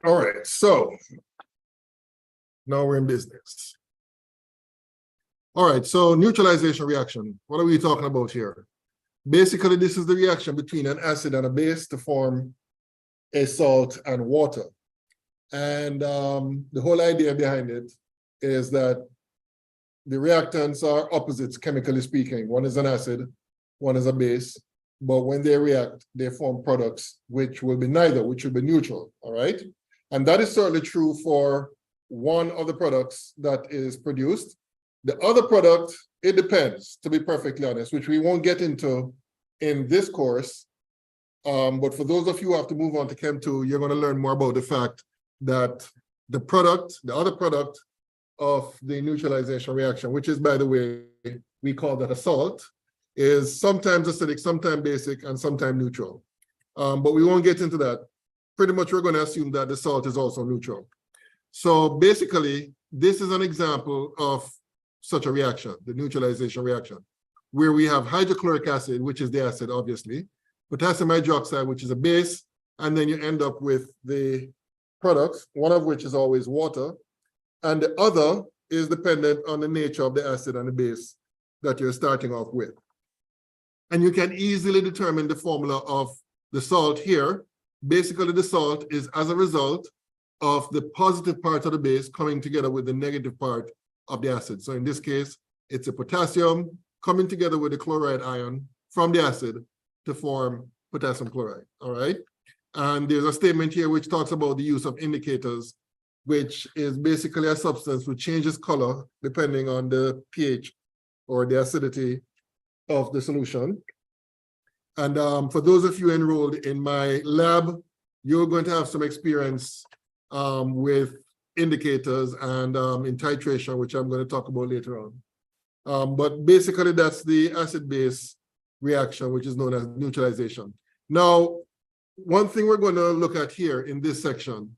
All right, so now we're in business. All right, so neutralization reaction. What are we talking about here? Basically, this is the reaction between an acid and a base to form a salt and water. And the whole idea behind it is that the reactants are opposites, chemically speaking. One is an acid, one is a base. But when they react, they form products which will be neither, which will be neutral, all right? And that is certainly true for one of the products that is produced. The other product, it depends, to be perfectly honest, which we won't get into in this course. But for those of you who have to move on to Chem 2, you're going to learn more about the fact that the product, the other product of the neutralization reaction, which is, by the way, we call that a salt, is sometimes acidic, sometimes basic, and sometimes neutral. But we won't get into that. Pretty much we're going to assume that the salt is also neutral. So basically, this is an example of such a reaction, the neutralization reaction, where we have hydrochloric acid, which is the acid, obviously, potassium hydroxide, which is a base, and then you end up with the products, one of which is always water, and the other is dependent on the nature of the acid and the base that you're starting off with. And you can easily determine the formula of the salt here. Basically, the salt is as a result of the positive part of the base coming together with the negative part of the acid. So in this case, it's a potassium coming together with the chloride ion from the acid to form potassium chloride, all right? And there's a statement here which talks about the use of indicators, which is basically a substance which changes color depending on the pH or the acidity of the solution. And for those of you enrolled in my lab, you're going to have some experience with indicators and in titration, which I'm going to talk about later on. But basically, that's the acid-base reaction, which is known as neutralization. Now, one thing we're going to look at here in this section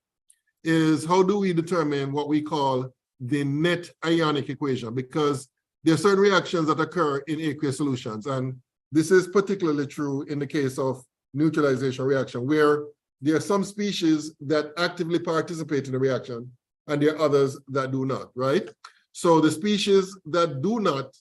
is how do we determine what we call the net ionic equation, because there are certain reactions that occur in aqueous solutions, and this is particularly true in the case of neutralization reaction, where there are some species that actively participate in the reaction, and there are others that do not, right? So the species that do not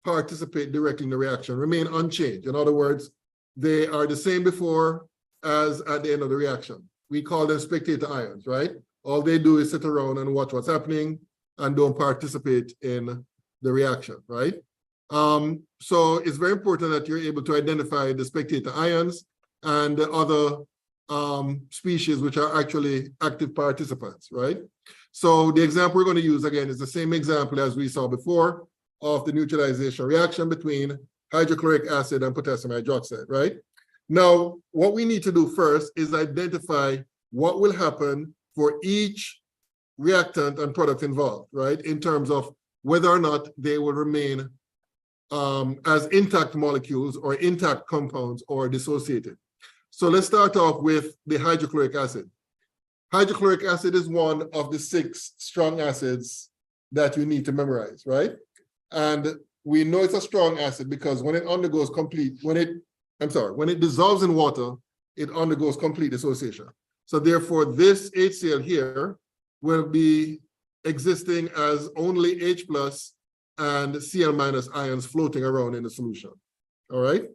participate directly in the reaction remain unchanged. In other words, they are the same before as at the end of the reaction. We call them spectator ions, right? All they do is sit around and watch what's happening and don't participate in the reaction, right? So it's very important that you're able to identify the spectator ions and the other species which are actually active participants, right? So the example we're going to use again is the same example as we saw before of the neutralization reaction between hydrochloric acid and potassium hydroxide, right? Now, what we need to do first is identify what will happen for each reactant and product involved, right? In terms of whether or not they will remain as intact molecules or intact compounds or dissociated. So let's start off with the hydrochloric acid. Hydrochloric acid is one of the 6 strong acids that you need to memorize, right? And we know it's a strong acid because when it undergoes when it dissolves in water, it undergoes complete dissociation. So therefore, this HCl here will be existing as only H plus and Cl minus ions floating around in the solution. All right,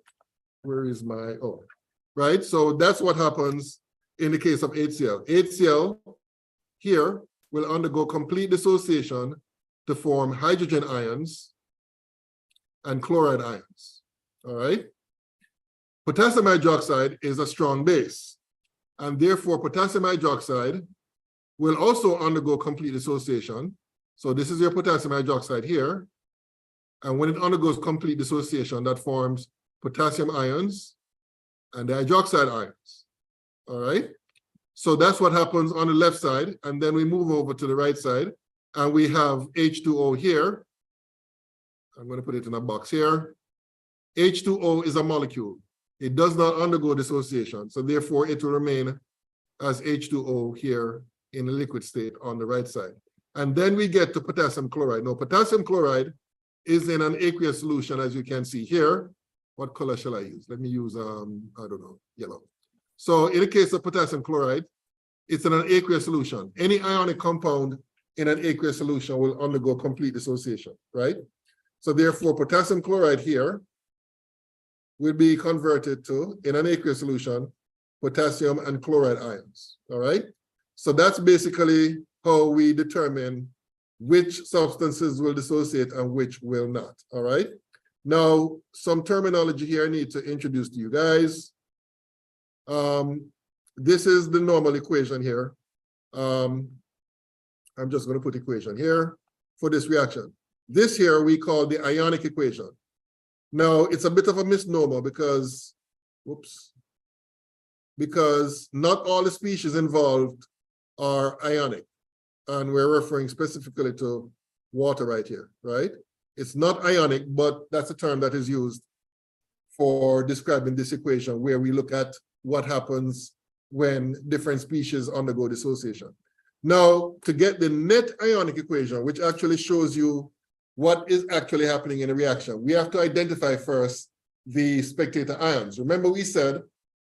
where is my, oh, right? So that's what happens in the case of HCl. HCl here will undergo complete dissociation to form hydrogen ions and chloride ions. All right. Potassium hydroxide is a strong base, and therefore potassium hydroxide will also undergo complete dissociation. So this is your potassium hydroxide here. And when it undergoes complete dissociation, that forms potassium ions and the hydroxide ions. All right. So that's what happens on the left side. And then we move over to the right side and we have H2O here. I'm going to put it in a box here. H2O is a molecule. It does not undergo dissociation. So therefore it will remain as H2O here in the liquid state on the right side. And then we get to potassium chloride. Now, potassium chloride is in an aqueous solution, as you can see here. What color shall I use? Let me use, I don't know, yellow. So in the case of potassium chloride, it's in an aqueous solution. Any ionic compound in an aqueous solution will undergo complete dissociation, right? So therefore, potassium chloride here will be converted to, in an aqueous solution, potassium and chloride ions, all right? So that's basically how we determine which substances will dissociate and which will not, all right? Now, some terminology here I need to introduce to you guys. This is the normal equation here. I'm just going to put equation here for this reaction. This here we call the ionic equation. Now, it's a bit of a misnomer because, because not all the species involved are ionic. And we're referring specifically to water right here, right? It's not ionic, but that's a term that is used for describing this equation where we look at what happens when different species undergo dissociation. Now, to get the net ionic equation, which actually shows you what is actually happening in a reaction, we have to identify first the spectator ions. Remember, we said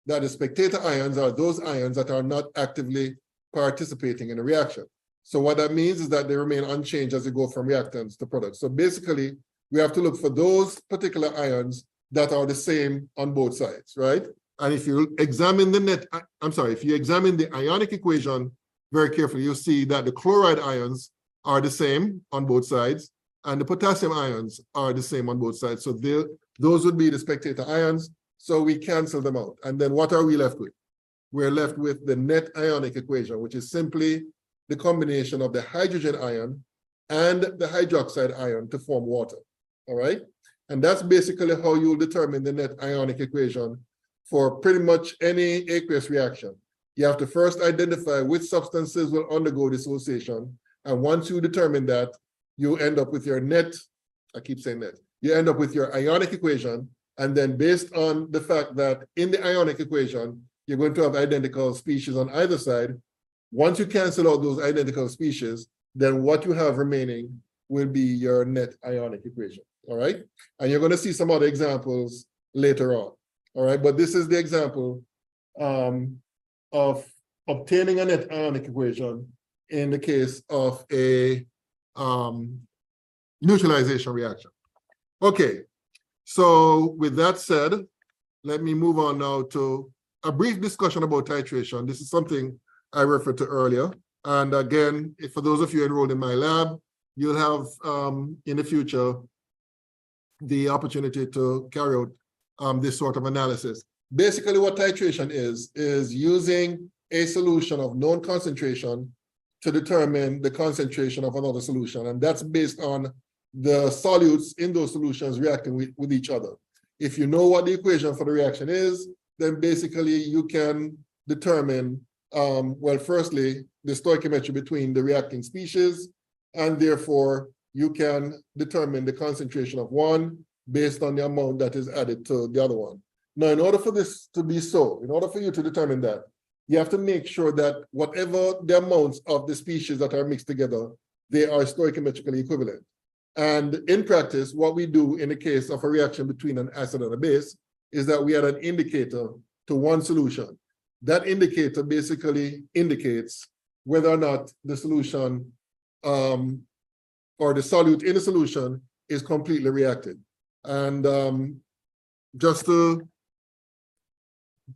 that the spectator ions are those ions that are not actively participating in a reaction. So what that means is that they remain unchanged as you go from reactants to products. So basically, we have to look for those particular ions that are the same on both sides, right? And if you examine if you examine the ionic equation very carefully, you'll see that the chloride ions are the same on both sides, and the potassium ions are the same on both sides. So those would be the spectator ions. So we cancel them out. And then what are we left with? We're left with the net ionic equation, which is simply the combination of the hydrogen ion and the hydroxide ion to form water, all right? And that's basically how you'll determine the net ionic equation for pretty much any aqueous reaction. You have to first identify which substances will undergo dissociation. And once you determine that, you end up with your net, I keep saying net, you end up with your ionic equation. And then based on the fact that in the ionic equation, you're going to have identical species on either side. Once you cancel out those identical species, then what you have remaining will be your net ionic equation, all right? And you're going to see some other examples later on, all right? But this is the example of obtaining a net ionic equation in the case of a neutralization reaction. Okay, so with that said, let me move on now to a brief discussion about titration. This is something I referred to earlier. And again, for those of you enrolled in my lab, you'll have in the future the opportunity to carry out this sort of analysis. Basically, what titration is using a solution of known concentration to determine the concentration of another solution. And that's based on the solutes in those solutions reacting with each other. If you know what the equation for the reaction is, then basically you can determine well, firstly, the stoichiometry between the reacting species, and therefore you can determine the concentration of one based on the amount that is added to the other one. Now, in order for this to be so, in order for you to determine that, you have to make sure that whatever the amounts of the species that are mixed together, they are stoichiometrically equivalent. And in practice, what we do in the case of a reaction between an acid and a base is that we add an indicator to one solution. That indicator basically indicates whether or not the solution or the solute in the solution is completely reacted. And just to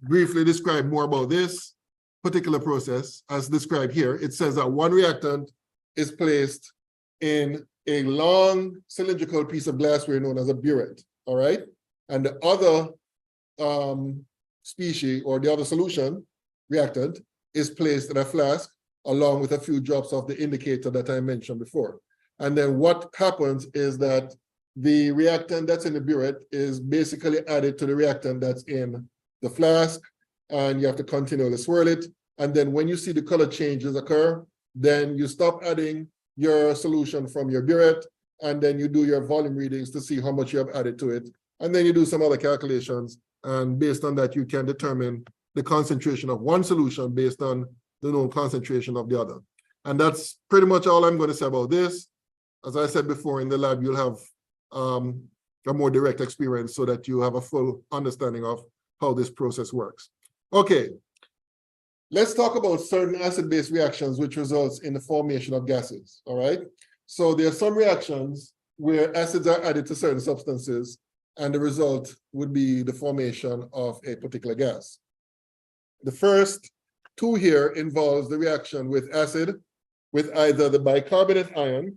briefly describe more about this particular process, as described here, it says that one reactant is placed in a long cylindrical piece of glassware known as a burette, all right? And the other species or the other solution, reactant, is placed in a flask along with a few drops of the indicator that I mentioned before. And then what happens is that the reactant that's in the burette is basically added to the reactant that's in the flask, and you have to continually swirl it. And then when you see the color changes occur, then you stop adding your solution from your burette, and then you do your volume readings to see how much you have added to it. And then you do some other calculations, and based on that, you can determine the concentration of one solution based on the known concentration of the other. And that's pretty much all I'm going to say about this. As I said before, in the lab, you'll have a more direct experience so that you have a full understanding of how this process works. Okay, let's talk about certain acid-base reactions which results in the formation of gases, all right? So there are some reactions where acids are added to certain substances, and the result would be the formation of a particular gas. The first two here involves the reaction with acid, with either the bicarbonate ion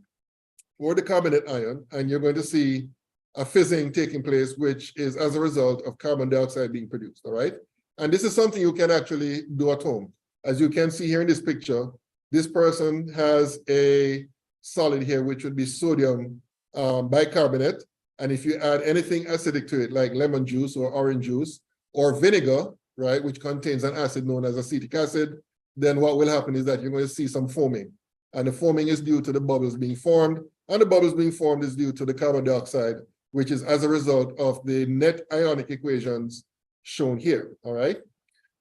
or the carbonate ion, and you're going to see a fizzing taking place, which is as a result of carbon dioxide being produced, all right? And this is something you can actually do at home. As you can see here in this picture, this person has a solid here, which would be sodium bicarbonate. And if you add anything acidic to it, like lemon juice or orange juice or vinegar, right, which contains an acid known as acetic acid, then what will happen is that you're going to see some foaming. And the foaming is due to the bubbles being formed. And the bubbles being formed is due to the carbon dioxide, which is as a result of the net ionic equations shown here, all right?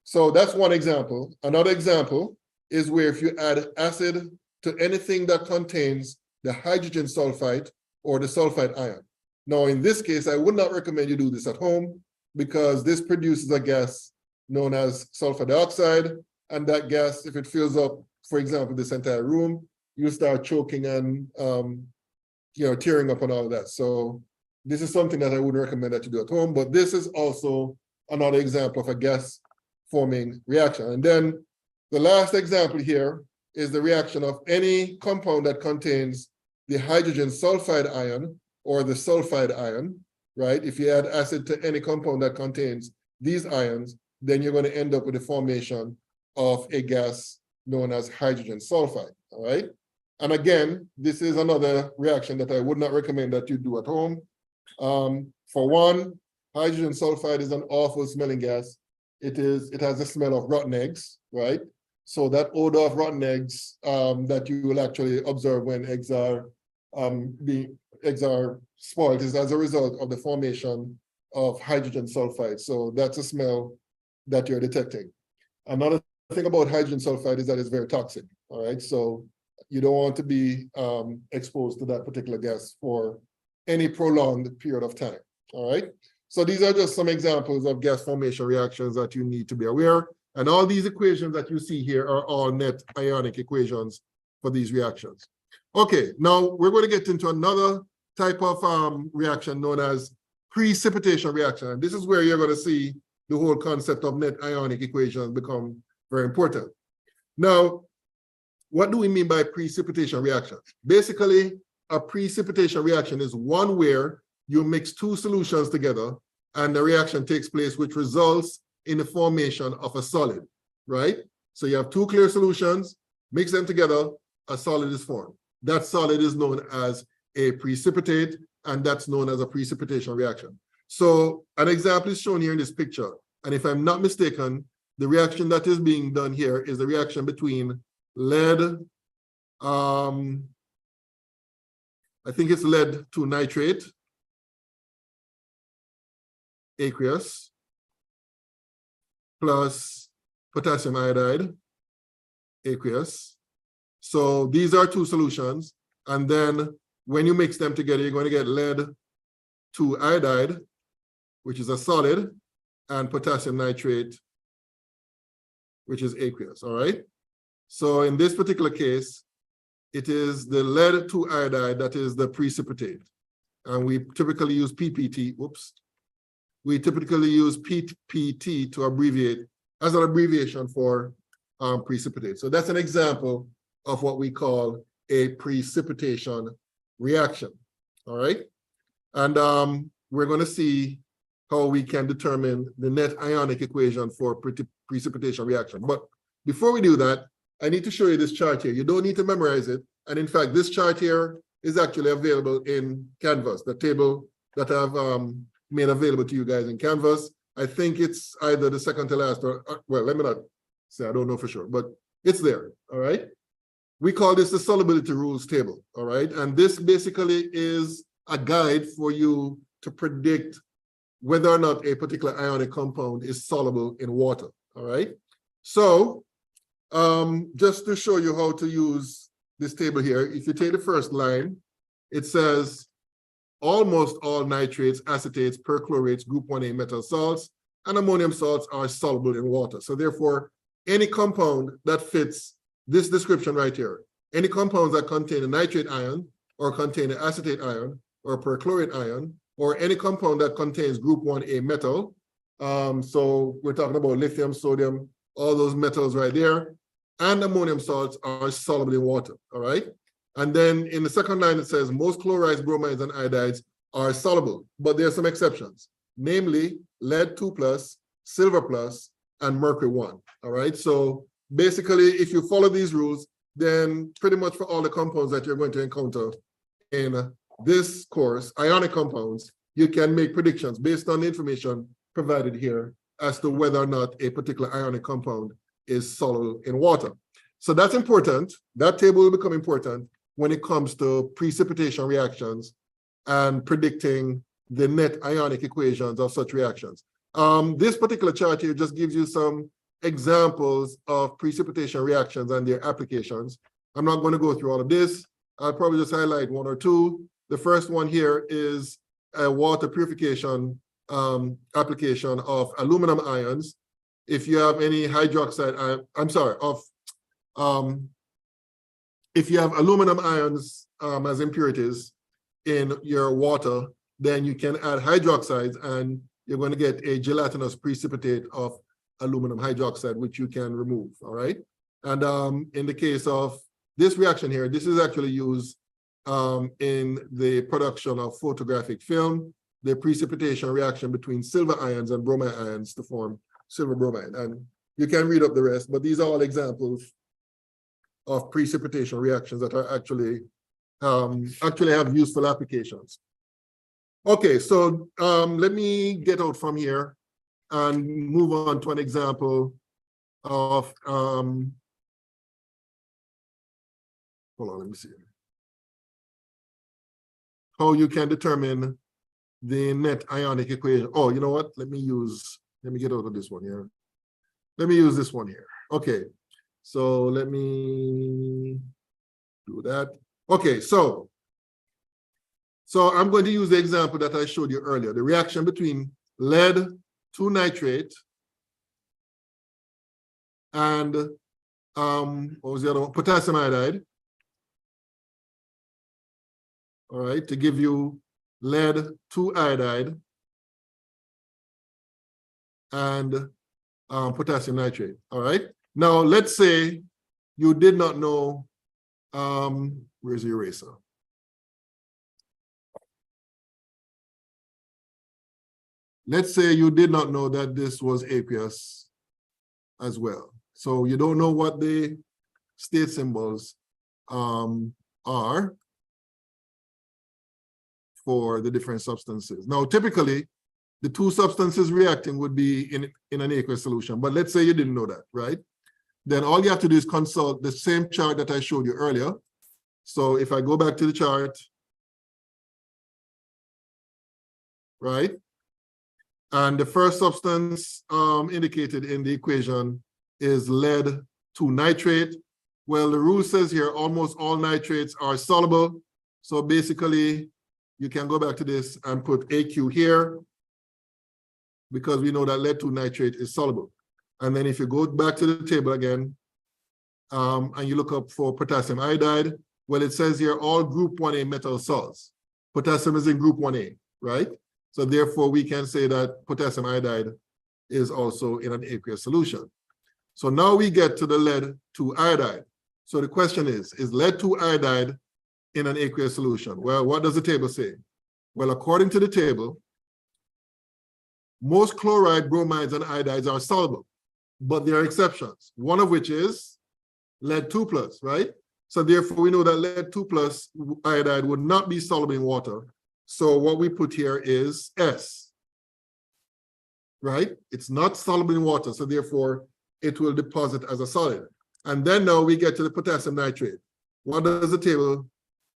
So that's one example. Another example is where if you add acid to anything that contains the hydrogen sulfide or the sulfide ion. Now, in this case, I would not recommend you do this at home because this produces a gas known as sulfur dioxide, and that gas, if it fills up, for example, this entire room, you start choking and tearing up and all of that. So this is something that I wouldn't recommend that you do at home, but this is also another example of a gas forming reaction. And then the last example here is the reaction of any compound that contains the hydrogen sulfide ion or the sulfide ion, right? If you add acid to any compound that contains these ions, then you're going to end up with the formation of a gas known as hydrogen sulfide, all right? And again, this is another reaction that I would not recommend that you do at home. For one, hydrogen sulfide is an awful smelling gas. It has the smell of rotten eggs, right? So that odor of rotten eggs that you will actually observe when eggs are spoiled is as a result of the formation of hydrogen sulfide. So that's a smell that you're detecting. Another thing about hydrogen sulfide is that it's very toxic, all right? So you don't want to be exposed to that particular gas for any prolonged period of time, all right? So these are just some examples of gas formation reactions that you need to be aware. And all these equations that you see here are all net ionic equations for these reactions. Okay, now we're going to get into another type of reaction known as precipitation reaction. And this is where you're going to see the whole concept of net ionic equations become very important. Now, what do we mean by precipitation reactions? Basically, a precipitation reaction is one where you mix two solutions together and the reaction takes place, which results in the formation of a solid, right? So you have two clear solutions, mix them together, a solid is formed. That solid is known as a precipitate, and that's known as a precipitation reaction. So an example is shown here in this picture. And if I'm not mistaken, the reaction that is being done here is the reaction between lead, I think it's lead to nitrate, aqueous, plus potassium iodide, aqueous. So these are two solutions. And then when you mix them together, you're going to get lead to iodide, which is a solid, and potassium nitrate, which is aqueous, all right? So in this particular case, it is the lead to iodide that is the precipitate. And we typically use PPT, we typically use PPT to abbreviate, as an abbreviation for precipitate. So that's an example of what we call a precipitation reaction, all right? And we're going to see how we can determine the net ionic equation for precipitation reaction. But before we do that, I need to show you this chart here. You don't need to memorize it. And in fact, this chart here is actually available in Canvas, the table that I've made available to you guys in Canvas. I think it's either the second to last or, well, let me not say, I don't know for sure, but it's there, all right? We call this the solubility rules table, all right? And this basically is a guide for you to predict whether or not a particular ionic compound is soluble in water, all right? So just to show you how to use this table here, if you take the first line, it says almost all nitrates, acetates, perchlorates, group 1A metal salts, and ammonium salts are soluble in water. So therefore, any compound that fits this description right here, any compounds that contain a nitrate ion or contain an acetate ion or perchlorate ion, or any compound that contains group 1A metal. So we're talking about lithium, sodium, all those metals right there, and ammonium salts are soluble in water, all right? And then in the second line, it says most chlorides, bromides, and iodides are soluble, but there are some exceptions, namely lead 2+, silver plus, and mercury 1, all right? So basically, if you follow these rules, then pretty much for all the compounds that you're going to encounter in this course, ionic compounds, you can make predictions based on the information provided here as to whether or not a particular ionic compound is soluble in water. So that's important. That table will become important when it comes to precipitation reactions and predicting the net ionic equations of such reactions. This particular chart here just gives you some examples of precipitation reactions and their applications. I'm not going to go through all of this. I'll probably just highlight one or two. The first one here is a water purification application of aluminum ions. If you have any hydroxide, if you have aluminum ions as impurities in your water, then you can add hydroxides and you're going to get a gelatinous precipitate of aluminum hydroxide, which you can remove, all right? And in the case of this reaction here, this is actually used in the production of photographic film, the precipitation reaction between silver ions and bromide ions to form silver bromide. And you can read up the rest, but these are all examples of precipitation reactions that are actually have useful applications. Okay, so let me get out from here and move on to an example of, hold on, let me see. How you can determine the net ionic equation. Oh, you know what? Let me get out of this one here. Let me use this one here. Okay, so let me do that. Okay, so I'm going to use the example that I showed you earlier, the reaction between lead 2 nitrate and what was the other one? Potassium iodide. All right, to give you lead 2 iodide and potassium nitrate. All right. Now let's say you did not know, where's the eraser? Let's say you did not know that this was aqueous as well. So you don't know what the state symbols are for the different substances. Now, typically, the two substances reacting would be in an aqueous solution, but let's say you didn't know that, right? Then all you have to do is consult the same chart that I showed you earlier. So if I go back to the chart, right? And the first substance indicated in the equation is lead 2 nitrate. Well, the rule says here almost all nitrates are soluble. So basically, you can go back to this and put AQ here because we know that lead 2 nitrate is soluble. And then if you go back to the table again and you look up for potassium iodide, well, it says here all group 1A metal salts. Potassium is in group 1A, right? So therefore, we can say that potassium iodide is also in an aqueous solution. So now we get to the lead 2 iodide. So the question is lead 2 iodide in an aqueous solution? Well, what does the table say? Well, according to the table, most chloride, bromides, and iodides are soluble, but there are exceptions, one of which is lead 2+, right? So therefore, we know that lead 2+ iodide would not be soluble in water. So what we put here is S, right? It's not soluble in water, so therefore, it will deposit as a solid. And then now we get to the potassium nitrate. What does the table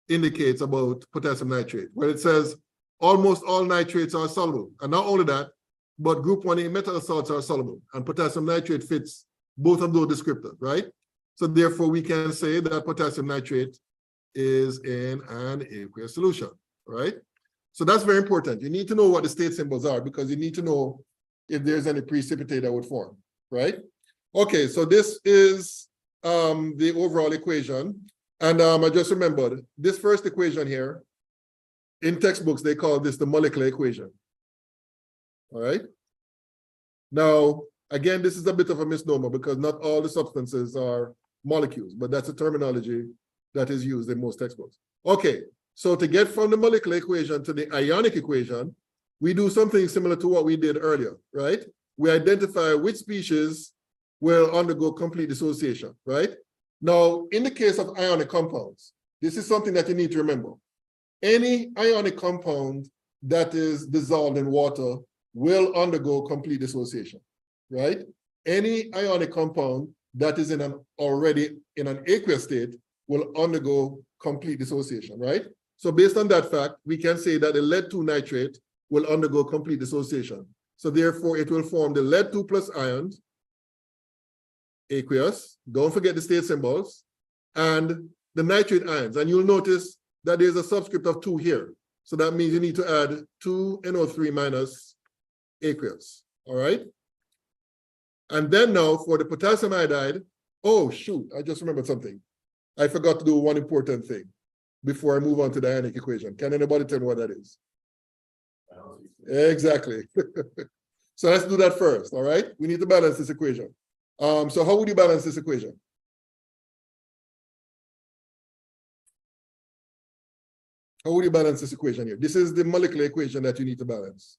indicate about potassium nitrate? Well, it says almost all nitrates are soluble. And not only that, but group 1A metal salts are soluble. And potassium nitrate fits both of those descriptors, right? So therefore, we can say that potassium nitrate is in an aqueous solution, right? So that's very important. You need to know what the state symbols are because you need to know if there's any precipitate that would form, right? Okay, so this is the overall equation. And I just remembered this first equation here, in textbooks, they call this the molecular equation. All right. Now, again, this is a bit of a misnomer because not all the substances are molecules, but that's a terminology that is used in most textbooks. Okay, so to get from the molecular equation to the ionic equation, we do something similar to what we did earlier, right? We identify which species will undergo complete dissociation, right? Now, in the case of ionic compounds, this is something that you need to remember. Any ionic compound that is dissolved in water will undergo complete dissociation, right? Any ionic compound that is already in an aqueous state will undergo complete dissociation, right? So based on that fact, we can say that the lead-2 nitrate will undergo complete dissociation. So therefore, it will form the lead-2 plus ions, aqueous, don't forget the state symbols, and the nitrate ions. And you'll notice that there's a subscript of 2 here. So that means you need to add 2 NO3 minus aqueous, all right? And then now for the potassium iodide, oh shoot, I just remembered something. I forgot to do one important thing before I move on to the ionic equation. Can anybody tell me what that is? Exactly. So let's do that first, all right? We need to balance this equation. So how would you balance this equation? How would you balance this equation here? This is the molecular equation that you need to balance.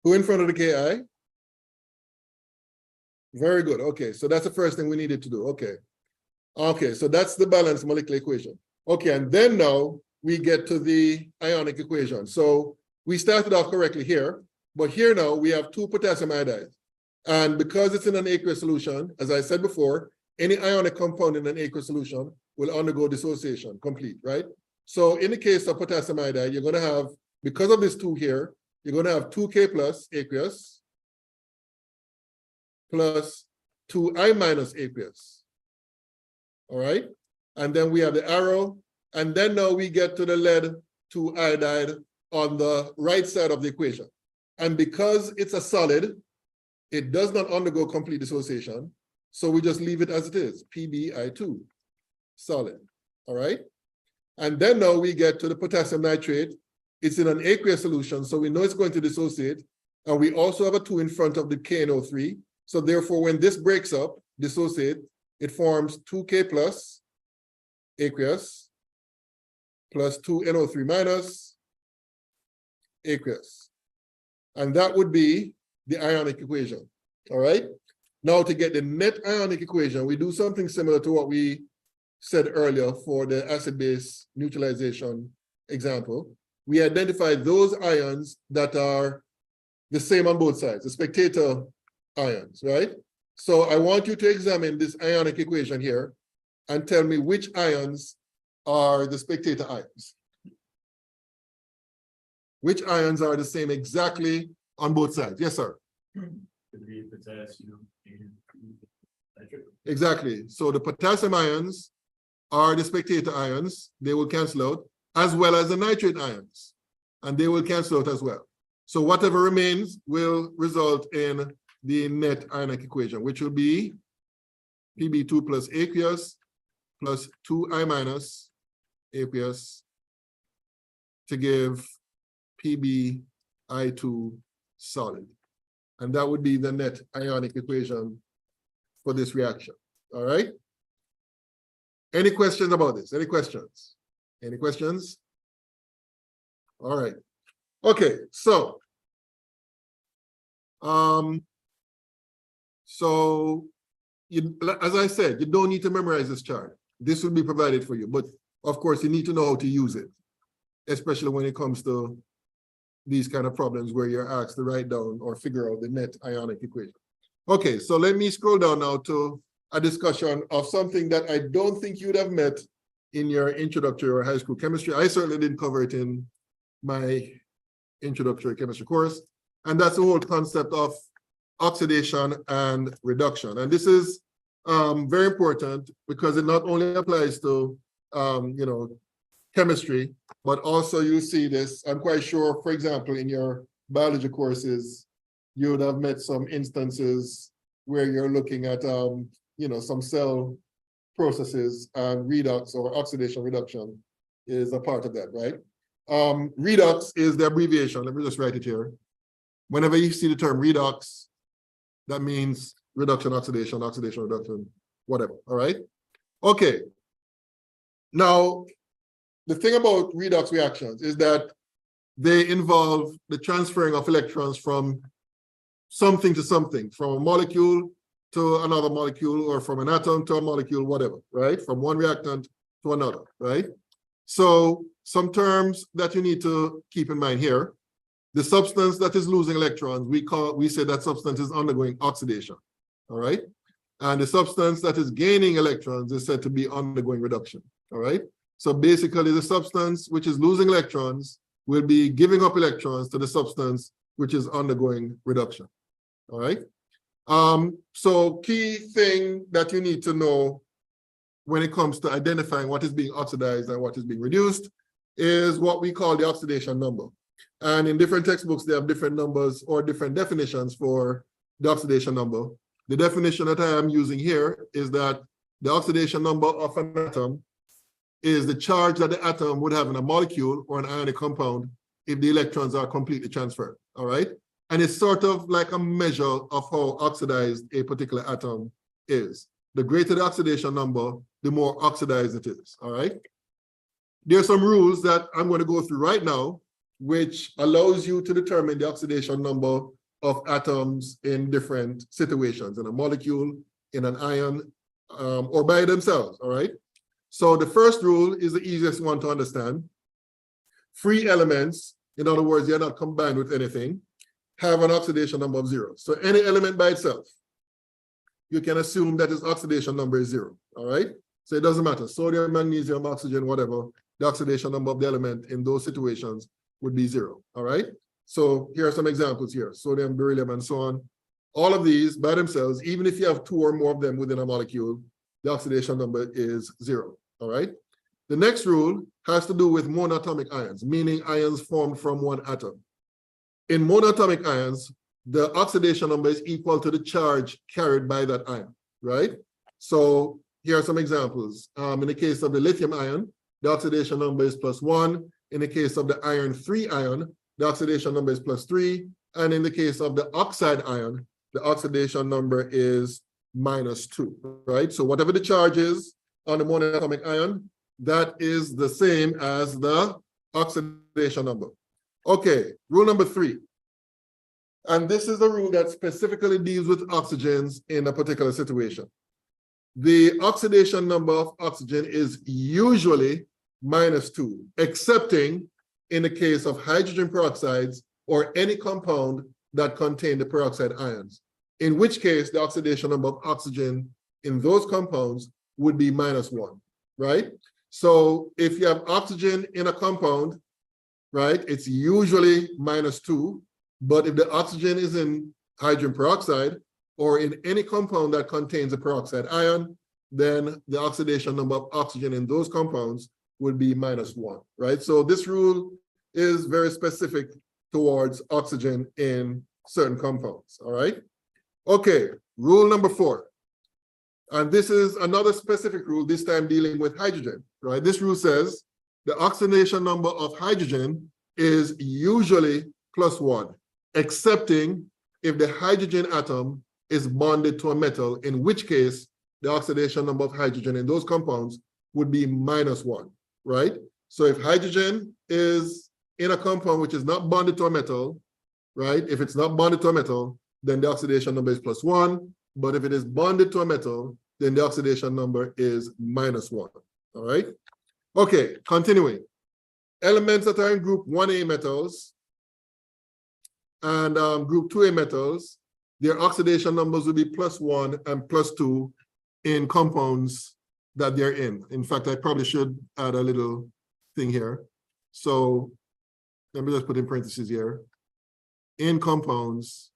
Who in front of the KI? Very good. Okay, so that's the first thing we needed to do. Okay. Okay, so that's the balanced molecular equation. Okay, and then now we get to the ionic equation. So we started off correctly here, but here now we have 2 potassium iodides. And because it's in an aqueous solution, as I said before, any ionic compound in an aqueous solution will undergo dissociation, complete, right? So in the case of potassium iodide, you're going to have, because of this 2 here, you're going to have 2K plus aqueous plus 2I minus aqueous. All right. And then we have the arrow. And then now we get to the lead-2 iodide on the right side of the equation. And because it's a solid, it does not undergo complete dissociation. So we just leave it as it is, PbI2, solid. All right. And then now we get to the potassium nitrate. It's in an aqueous solution, so we know it's going to dissociate. And we also have a 2 in front of the KNO3. So therefore, when this breaks up, dissociate, it forms 2K plus aqueous plus 2 NO3 minus aqueous. And that would be the ionic equation, all right? Now to get the net ionic equation, we do something similar to what we said earlier for the acid-base neutralization example. We identify those ions that are the same on both sides, the spectator ions, right? So I want you to examine this ionic equation here and tell me which ions are the spectator ions. Which ions are the same exactly on both sides? Yes, sir. Could be potassium and nitrogen. Exactly. So the potassium ions are the spectator ions. They will cancel out, as well as the nitrate ions, and they will cancel out as well. So whatever remains will result in the net ionic equation, which will be Pb2 plus aqueous plus 2I minus aqueous to give PbI2 solid. And that would be the net ionic equation for this reaction. All right? Any questions about this? Any questions? Any questions? All right. Okay, so as I said, you don't need to memorize this chart. This will be provided for you, but of course you need to know how to use it, especially when it comes to these kind of problems where you're asked to write down or figure out the net ionic equation. Okay, so let me scroll down now to a discussion of something that I don't think you'd have met in your introductory or high school chemistry. I certainly didn't cover it in my introductory chemistry course, and that's the whole concept of oxidation and reduction. And this is very important because it not only applies to, chemistry, but also you see this, I'm quite sure, for example, in your biology courses, you would have met some instances where you're looking at, some cell processes and redox or oxidation reduction is a part of that, right? Redox is the abbreviation. Let me just write it here. Whenever you see the term redox, that means reduction, oxidation, oxidation, reduction, whatever, all right? Okay. Now, the thing about redox reactions is that they involve the transferring of electrons from something to something, from a molecule to another molecule, or from an atom to a molecule, whatever, right? From one reactant to another, right? So some terms that you need to keep in mind here. The substance that is losing electrons, we say that substance is undergoing oxidation, all right? And the substance that is gaining electrons is said to be undergoing reduction, all right? So basically the substance which is losing electrons will be giving up electrons to the substance which is undergoing reduction, all right? So key thing that you need to know when it comes to identifying what is being oxidized and what is being reduced is what we call the oxidation number. And in different textbooks, they have different numbers or different definitions for the oxidation number. The definition that I am using here is that the oxidation number of an atom is the charge that the atom would have in a molecule or an ionic compound if the electrons are completely transferred, all right? And it's sort of like a measure of how oxidized a particular atom is. The greater the oxidation number, the more oxidized it is, all right? There are some rules that I'm going to go through right now, which allows you to determine the oxidation number of atoms in different situations, in a molecule, in an ion, or by themselves, all right? So the first rule is the easiest one to understand. Free elements, in other words, they're not combined with anything, have an oxidation number of 0. So any element by itself, you can assume that its oxidation number is 0, all right? So it doesn't matter, sodium, magnesium, oxygen, whatever, the oxidation number of the element in those situations would be 0, all right? So here are some examples here, sodium, beryllium, and so on. All of these by themselves, even if you have 2 or more of them within a molecule, the oxidation number is 0, all right? The next rule has to do with monatomic ions, meaning ions formed from one atom. In monatomic ions, the oxidation number is equal to the charge carried by that ion, right? So here are some examples. In the case of the lithium ion, the oxidation number is +1. In the case of the iron 3 ion, the oxidation number is +3. And in the case of the oxide ion, the oxidation number is -2, right? So whatever the charge is on the monatomic ion, that is the same as the oxidation number. Okay, rule number 3. And this is a rule that specifically deals with oxygens in a particular situation. The oxidation number of oxygen is usually -2, excepting in the case of hydrogen peroxides or any compound that contain the peroxide ions, in which case the oxidation number of oxygen in those compounds would be -1, right? So if you have oxygen in a compound, right, it's usually -2, but if the oxygen is in hydrogen peroxide or in any compound that contains a peroxide ion, then the oxidation number of oxygen in those compounds would be -1, right? So this rule is very specific towards oxygen in certain compounds, all right? Okay, rule number 4. And this is another specific rule, this time dealing with hydrogen, right? This rule says the oxidation number of hydrogen is usually +1, excepting if the hydrogen atom is bonded to a metal, in which case the oxidation number of hydrogen in those compounds would be -1, right? So if hydrogen is in a compound which is not bonded to a metal, right? If it's not bonded to a metal, then the oxidation number is +1. But if it is bonded to a metal, then the oxidation number is -1, all right? Okay, continuing. Elements that are in group 1A metals and group 2A metals, their oxidation numbers will be +1 and +2 in compounds that they're in. In fact, I probably should add a little thing here. So let me just put in parentheses here. In compounds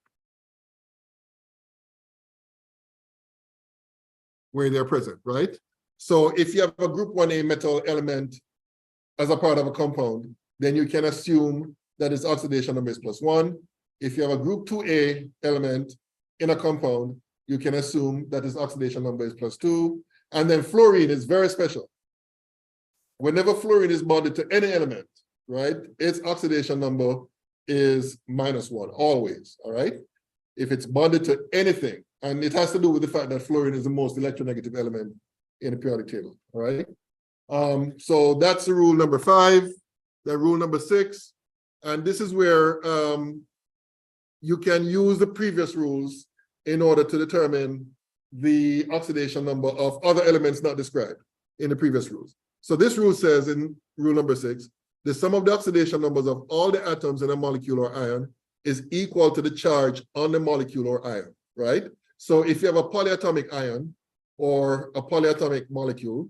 where they're present, right? So if you have a group 1A metal element as a part of a compound, then you can assume that its oxidation number is +1. If you have a group 2A element in a compound, you can assume that its oxidation number is +2. And then fluorine is very special. Whenever fluorine is bonded to any element, right, its oxidation number is -1, always, all right? If it's bonded to anything, and it has to do with the fact that fluorine is the most electronegative element in the periodic table, all right? So that's the rule number 5, the rule number 6, and this is where you can use the previous rules in order to determine the oxidation number of other elements not described in the previous rules. So this rule says in rule number 6, the sum of the oxidation numbers of all the atoms in a molecule or ion is equal to the charge on the molecule or ion, right? So if you have a polyatomic ion or a polyatomic molecule,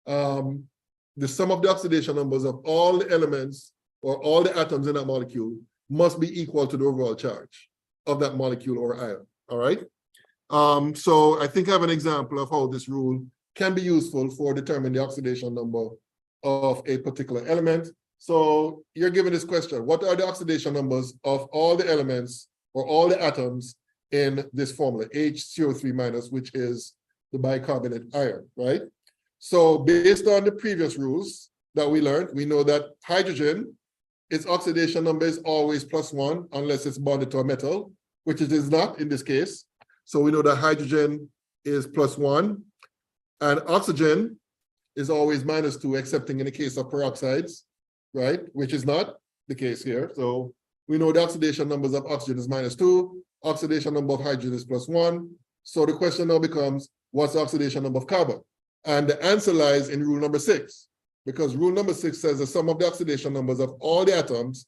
the sum of the oxidation numbers of all the elements or all the atoms in that molecule must be equal to the overall charge of that molecule or ion, all right? So I think I have an example of how this rule can be useful for determining the oxidation number of a particular element. So you're given this question: what are the oxidation numbers of all the elements or all the atoms in this formula, HCO3-, which is the bicarbonate ion, right? So based on the previous rules that we learned, we know that hydrogen, its oxidation number is always +1 unless it's bonded to a metal, which it is not in this case. So we know that hydrogen is +1, and oxygen is always -2, excepting in the case of peroxides, right? Which is not the case here. So we know the oxidation numbers of oxygen is -2, oxidation number of hydrogen is +1. So the question now becomes, what's the oxidation number of carbon? And the answer lies in rule number 6, because rule number 6 says the sum of the oxidation numbers of all the atoms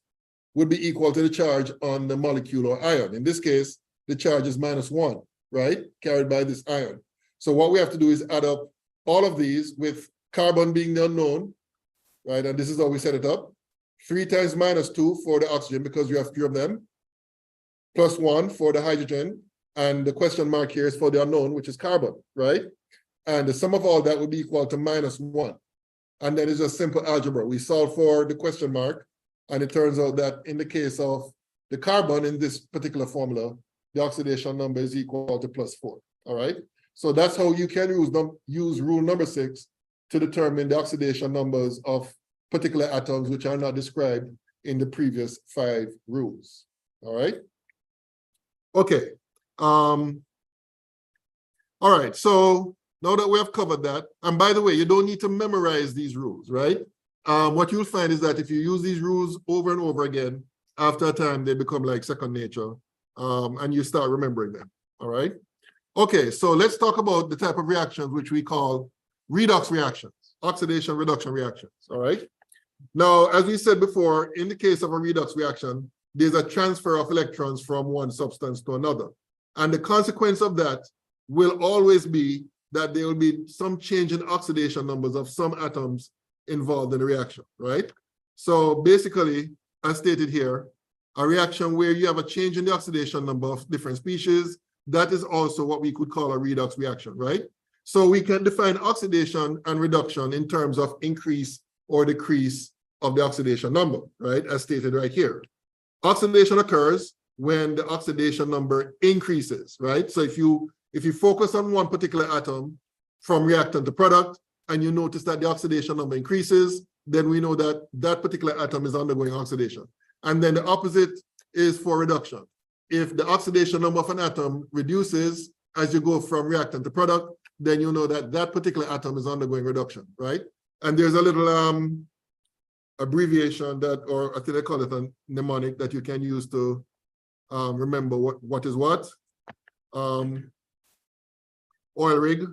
would be equal to the charge on the molecule or ion. In this case, the charge is -1, right? Carried by this ion. So what we have to do is add up all of these, with carbon being the unknown, right? And this is how we set it up. 3 times -2 for the oxygen, because you have 3 of them, +1 for the hydrogen, and the question mark here is for the unknown, which is carbon, right? And the sum of all that would be equal to -1. And then it's just simple algebra. We solve for the question mark, and it turns out that in the case of the carbon in this particular formula, the oxidation number is equal to +4, all right? So that's how you can use rule number 6 to determine the oxidation numbers of particular atoms which are not described in the previous 5 rules, all right? Okay, all right, so now that we have covered that, and by the way, you don't need to memorize these rules, right? What you'll find is that if you use these rules over and over again, after a time, they become like second nature, and you start remembering them, all right? Okay, so let's talk about the type of reactions which we call redox reactions, oxidation reduction reactions, all right? Now, as we said before, in the case of a redox reaction, there's a transfer of electrons from one substance to another. And the consequence of that will always be that there will be some change in oxidation numbers of some atoms involved in the reaction, right? So basically, as stated here, a reaction where you have a change in the oxidation number of different species, that is also what we could call a redox reaction, right? So we can define oxidation and reduction in terms of increase or decrease of the oxidation number, right? As stated right here. Oxidation occurs when the oxidation number increases, right? So if you focus on one particular atom from reactant to product, and you notice that the oxidation number increases, then we know that that particular atom is undergoing oxidation. And then the opposite is for reduction. If the oxidation number of an atom reduces as you go from reactant to product, then you know that that particular atom is undergoing reduction, right? And there's a little abbreviation that, or I think they call it a mnemonic, that you can use to remember what is what. Oil rig.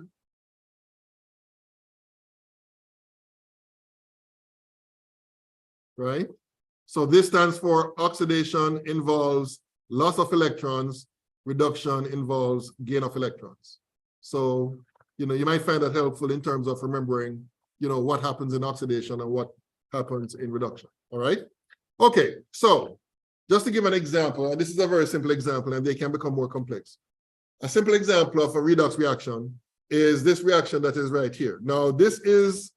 Right? So this stands for oxidation involves loss of electrons, reduction involves gain of electrons. So, you might find that helpful in terms of remembering, what happens in oxidation and what happens in reduction, all right? Okay, so just to give an example, and this is a very simple example and they can become more complex. A simple example of a redox reaction is this reaction that is right here. Now, this is,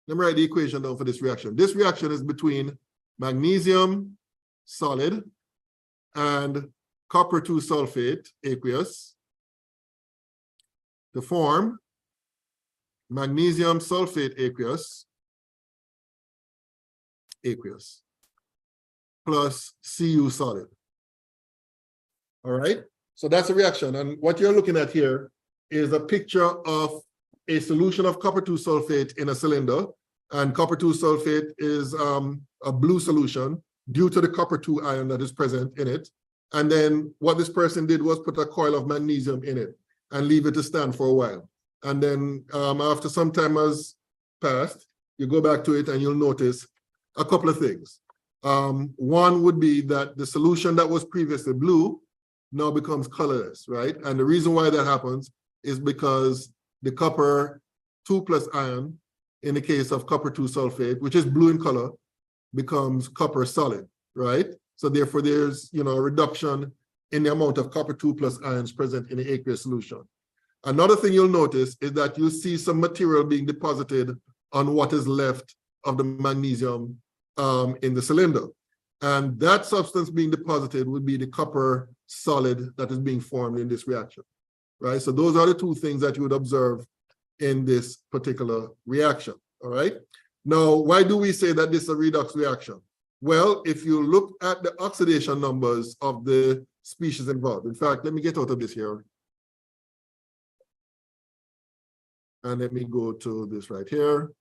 let me write the equation down for this reaction. This reaction is between magnesium solid and copper 2 sulfate aqueous to form magnesium sulfate aqueous plus Cu solid. All right, so that's a reaction. And what you're looking at here is a picture of a solution of copper 2 sulfate in a cylinder. And copper 2 sulfate is a blue solution due to the copper 2 ion that is present in it. And then what this person did was put a coil of magnesium in it and leave it to stand for a while. And then after some time has passed, you go back to it and you'll notice a couple of things. One would be that the solution that was previously blue now becomes colorless, right? And the reason why that happens is because the copper 2 plus ion, in the case of copper 2 sulfate, which is blue in color, becomes copper solid, right? So therefore there's, a reduction in the amount of copper 2 plus ions present in the aqueous solution. Another thing you'll notice is that you see some material being deposited on what is left of the magnesium in the cylinder. And that substance being deposited would be the copper solid that is being formed in this reaction, right? So those are the two things that you would observe in this particular reaction, all right? Now, why do we say that this is a redox reaction? Well, if you look at the oxidation numbers of the species involved, in fact, let me get out of this here. And let me go to this right here.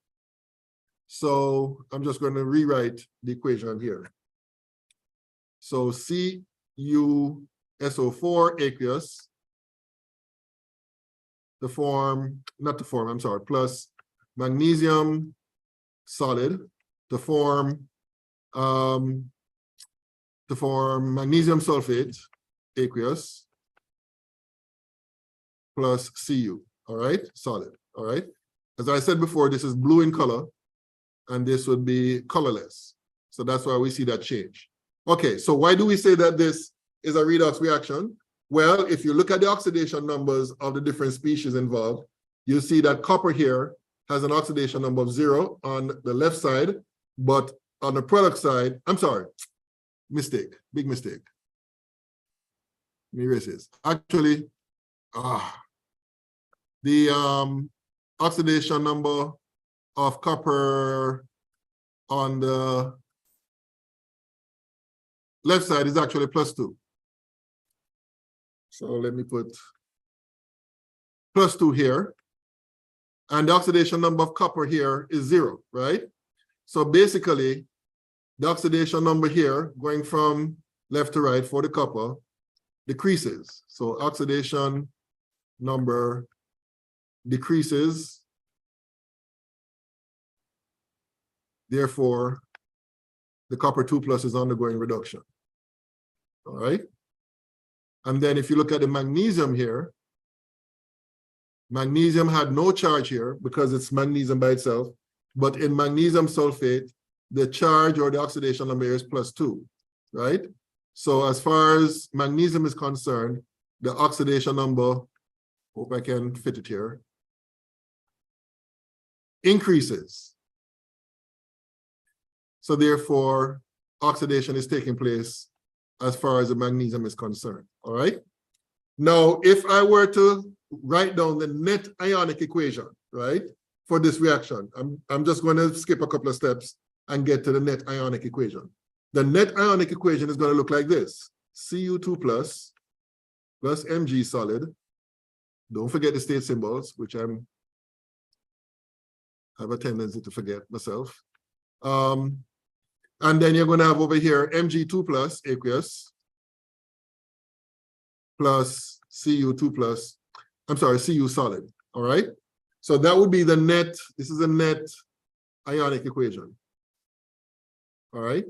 So I'm just going to rewrite the equation here. So CuSO4 aqueous plus magnesium solid to form magnesium sulfate aqueous plus Cu, all right, solid, all right. As I said before, this is blue in color, and this would be colorless. So that's why we see that change. Okay, so why do we say that this is a redox reaction? Well, if you look at the oxidation numbers of the different species involved, you see that copper here has an oxidation number of 0 on the left side, but on the product side, I'm sorry, mistake, big mistake. Let me erase this. Actually, the oxidation number of copper on the left side is actually +2. So let me put +2 here. And the oxidation number of copper here is 0, right? So basically, the oxidation number here, going from left to right for the copper, decreases. So oxidation number decreases. Therefore, the copper 2 plus is undergoing reduction. All right. And then if you look at the magnesium here, magnesium had no charge here because it's magnesium by itself. But in magnesium sulfate, the charge or the oxidation number is +2, right? So as far as magnesium is concerned, the oxidation number, hope I can fit it here, increases. So therefore, oxidation is taking place as far as the magnesium is concerned, all right? Now, if I were to write down the net ionic equation, right, for this reaction, I'm just going to skip a couple of steps and get to the net ionic equation. The net ionic equation is going to look like this: Cu2 plus Mg solid. Don't forget the state symbols, which I have a tendency to forget myself. And then you're going to have over here Mg2 plus aqueous plus Cu2 plus, I'm sorry, Cu solid, all right? So that would be the net, this is a net ionic equation, all right?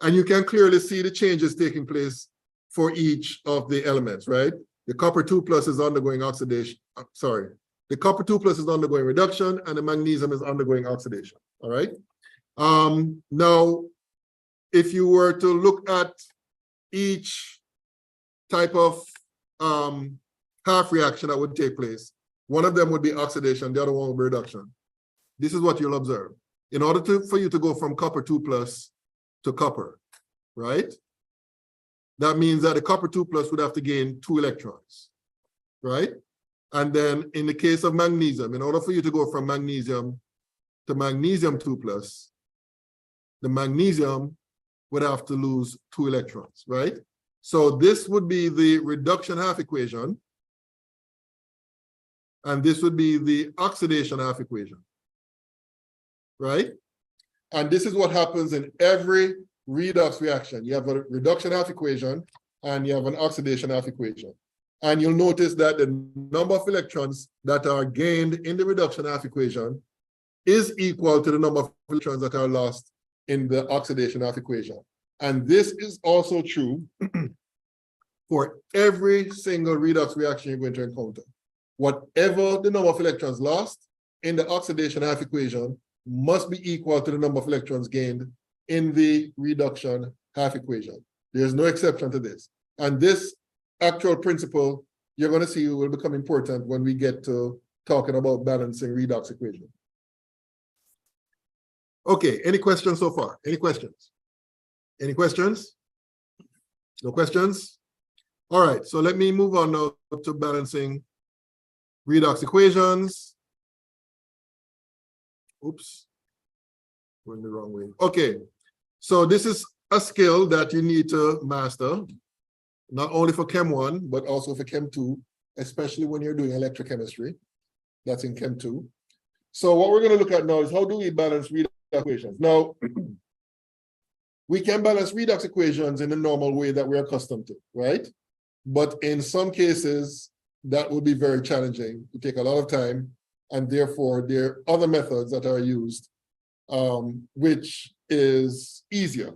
And you can clearly see the changes taking place for each of the elements, right? The copper 2 plus is undergoing oxidation, the copper 2 plus is undergoing reduction and the magnesium is undergoing oxidation, all right? Now, if you were to look at each type of half reaction that would take place. One of them would be oxidation, the other one would be reduction. This is what you'll observe. In order for you to go from copper 2 plus to copper, right? That means that the copper 2 plus would have to gain 2 electrons, right? And then in the case of magnesium, in order for you to go from magnesium to magnesium 2 plus, the magnesium would have to lose 2 electrons, right? So this would be the reduction half equation. And this would be the oxidation half equation, right? And this is what happens in every redox reaction. You have a reduction half equation and you have an oxidation half equation. And you'll notice that the number of electrons that are gained in the reduction half equation is equal to the number of electrons that are lost in the oxidation half equation. And this is also true for every single redox reaction you're going to encounter. Whatever the number of electrons lost in the oxidation half equation must be equal to the number of electrons gained in the reduction half equation. There's no exception to this. And this actual principle, you're going to see, will become important when we get to talking about balancing redox equation. Okay, any questions so far? Any questions? Any questions? No questions? All right, so let me move on now to balancing redox equations. Oops, going the wrong way. Okay, so this is a skill that you need to master, not only for Chem 1, but also for Chem 2, especially when you're doing electrochemistry. That's in Chem 2. So what we're going to look at now is how do we balance redox equations? Now, we can balance redox equations in the normal way that we're accustomed to, right? But in some cases, that would be very challenging. It take a lot of time, and therefore there are other methods that are used, which is easier,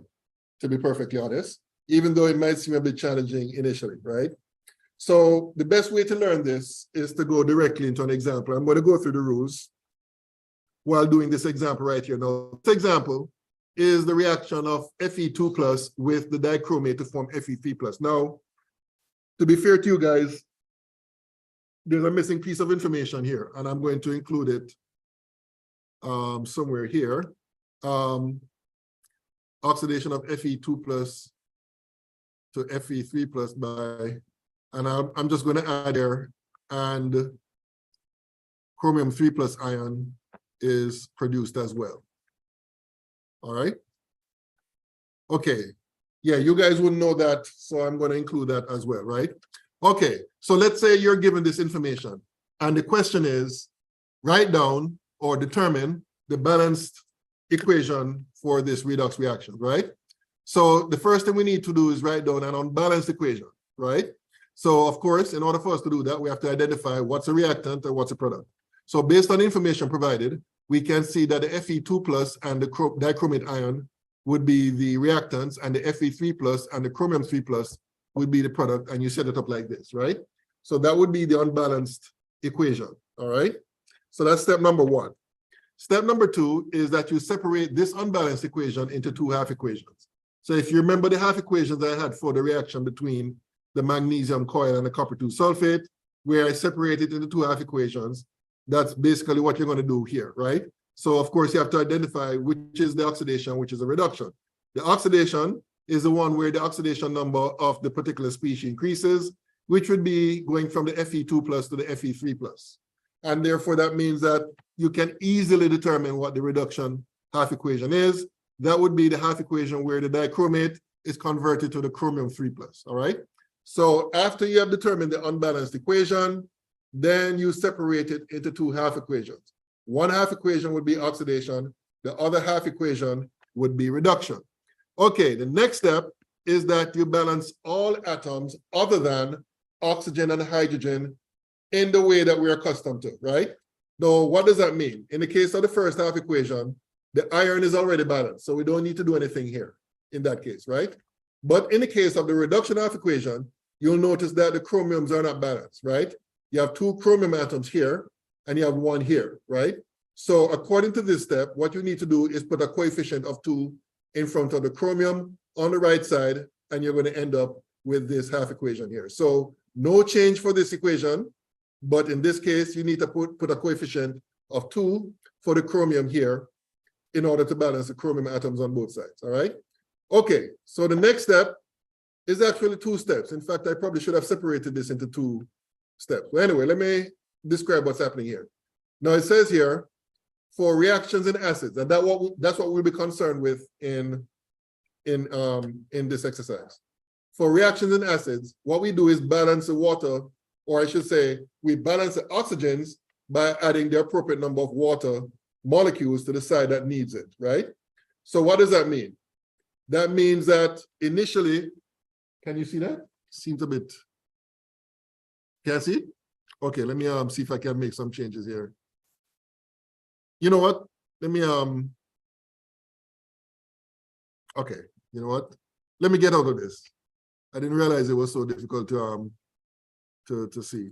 to be perfectly honest, even though it might seem a bit challenging initially, right? So the best way to learn this is to go directly into an example. I'm going to go through the rules while doing this example right here. Now, this example is the reaction of Fe2 plus with the dichromate to form Fe3 plus. Now, to be fair to you guys, there's a missing piece of information here, and I'm going to include it somewhere here. Oxidation of Fe2 plus to Fe3 plus by, and I'm just going to add there, and chromium 3 plus ion is produced as well. All right. Okay. Yeah, you guys wouldn't know that, so I'm going to include that as well, right? Okay, so let's say you're given this information, and the question is, write down or determine the balanced equation for this redox reaction, right? So the first thing we need to do is write down an unbalanced equation, right? So of course, in order for us to do that, we have to identify what's a reactant and what's a product. So based on the information provided, we can see that the Fe2 plus and the dichromate ion would be the reactants, and the Fe3 plus and the chromium 3 plus would be the product, and you set it up like this, right? So that would be the unbalanced equation, all right? So that's step number 1. Step number 2 is that you separate this unbalanced equation into 2 half equations. So if you remember the half equations I had for the reaction between the magnesium coil and the copper 2 sulfate, where I separated into 2 half equations, that's basically what you're going to do here, right? So of course you have to identify which is the oxidation, which is the reduction. The oxidation is the one where the oxidation number of the particular species increases, which would be going from the Fe2 plus to the Fe3 plus. And therefore that means that you can easily determine what the reduction half equation is. That would be the half equation where the dichromate is converted to the chromium 3 plus, all right? So after you have determined the unbalanced equation, then you separate it into 2 half equations. One half equation would be oxidation, the other half equation would be reduction. Okay, the next step is that you balance all atoms other than oxygen and hydrogen in the way that we're accustomed to, right? Now, what does that mean? In the case of the first half equation, the iron is already balanced, so we don't need to do anything here in that case, right? But in the case of the reduction half equation, you'll notice that the chromiums are not balanced, right? You have 2 chromium atoms here, and you have 1 here, right? So according to this step, what you need to do is put a coefficient of 2 in front of the chromium on the right side, and you're going to end up with this half equation here. So No change for this equation, but in this case, you need to put a coefficient of 2 for the chromium here in order to balance the chromium atoms on both sides, all right? Okay, so the next step is actually 2 steps. In fact, I probably should have separated this into 2 steps. But anyway, let me describe what's happening here. Now it says here, for reactions in acids, and that's what we'll be concerned with in this exercise. For reactions in acids, what we do is balance the water, or I should say, we balance the oxygens by adding the appropriate number of water molecules to the side that needs it, right? So what does that mean? That means that initially, can you see that? Seems a bit, can I see? Okay, let me see if I can make some changes here. You know what? Let me okay, you know what? Let me get out of this. I didn't realize it was so difficult to see.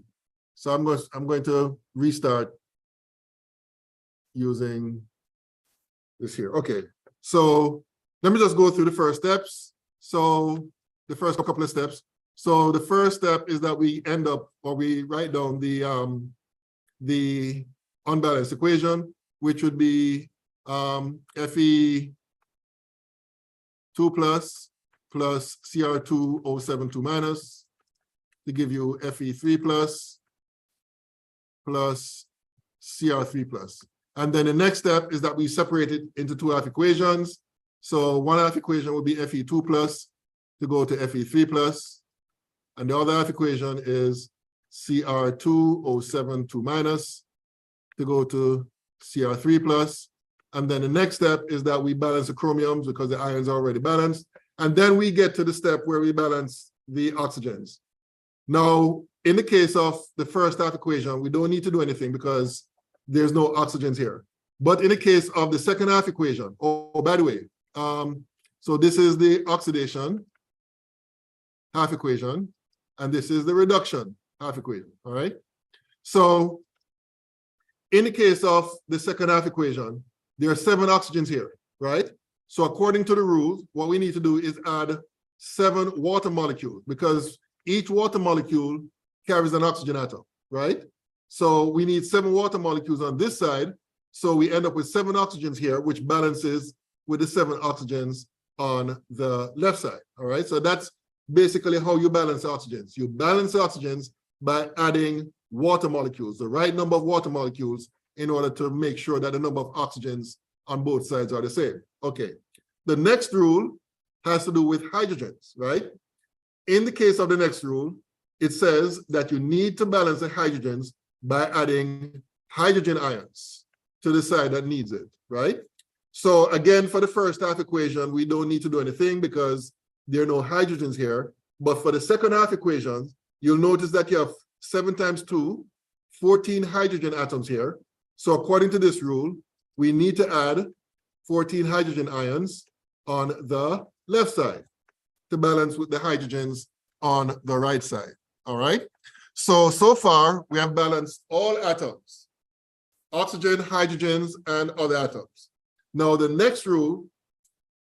So I'm going to restart using this here. Okay, so let me just go through the first steps. So the first couple of steps. So the first step is that we end up, or we write down the unbalanced equation, which would be Fe2 plus Cr2O72 minus to give you Fe3 plus Cr3 plus. And then the next step is that we separate it into 2 half equations. So one half equation will be Fe2 plus to go to Fe3 plus, and the other half equation is Cr2O72 minus to go to Cr3 plus. And then the next step is that we balance the chromiums because the ions are already balanced. And then we get to the step where we balance the oxygens. Now, in the case of the first half equation, we don't need to do anything because there's no oxygens here. But in the case of the second half equation, oh, by the way, so this is the oxidation half equation, and this is the reduction half equation, all right? So in the case of the second half equation, there are 7 oxygens here, right? So according to the rules, what we need to do is add 7 water molecules because each water molecule carries an oxygen atom, right? So we need 7 water molecules on this side. So we end up with 7 oxygens here, which balances with the 7 oxygens on the left side, all right? So that's basically how you balance the oxygens. You balance the oxygens by adding water molecules, the right number of water molecules in order to make sure that the number of oxygens on both sides are the same. Okay, the next rule has to do with hydrogens, right? In the case of the next rule, it says that you need to balance the hydrogens by adding hydrogen ions to the side that needs it, right? So again, for the first half equation, we don't need to do anything because there are no hydrogens here. But for the second half equation, you'll notice that you have 7 times 2, 14 hydrogen atoms here. So according to this rule, we need to add 14 hydrogen ions on the left side to balance with the hydrogens on the right side, all right? So far, we have balanced all atoms, oxygen, hydrogens, and other atoms. Now, the next rule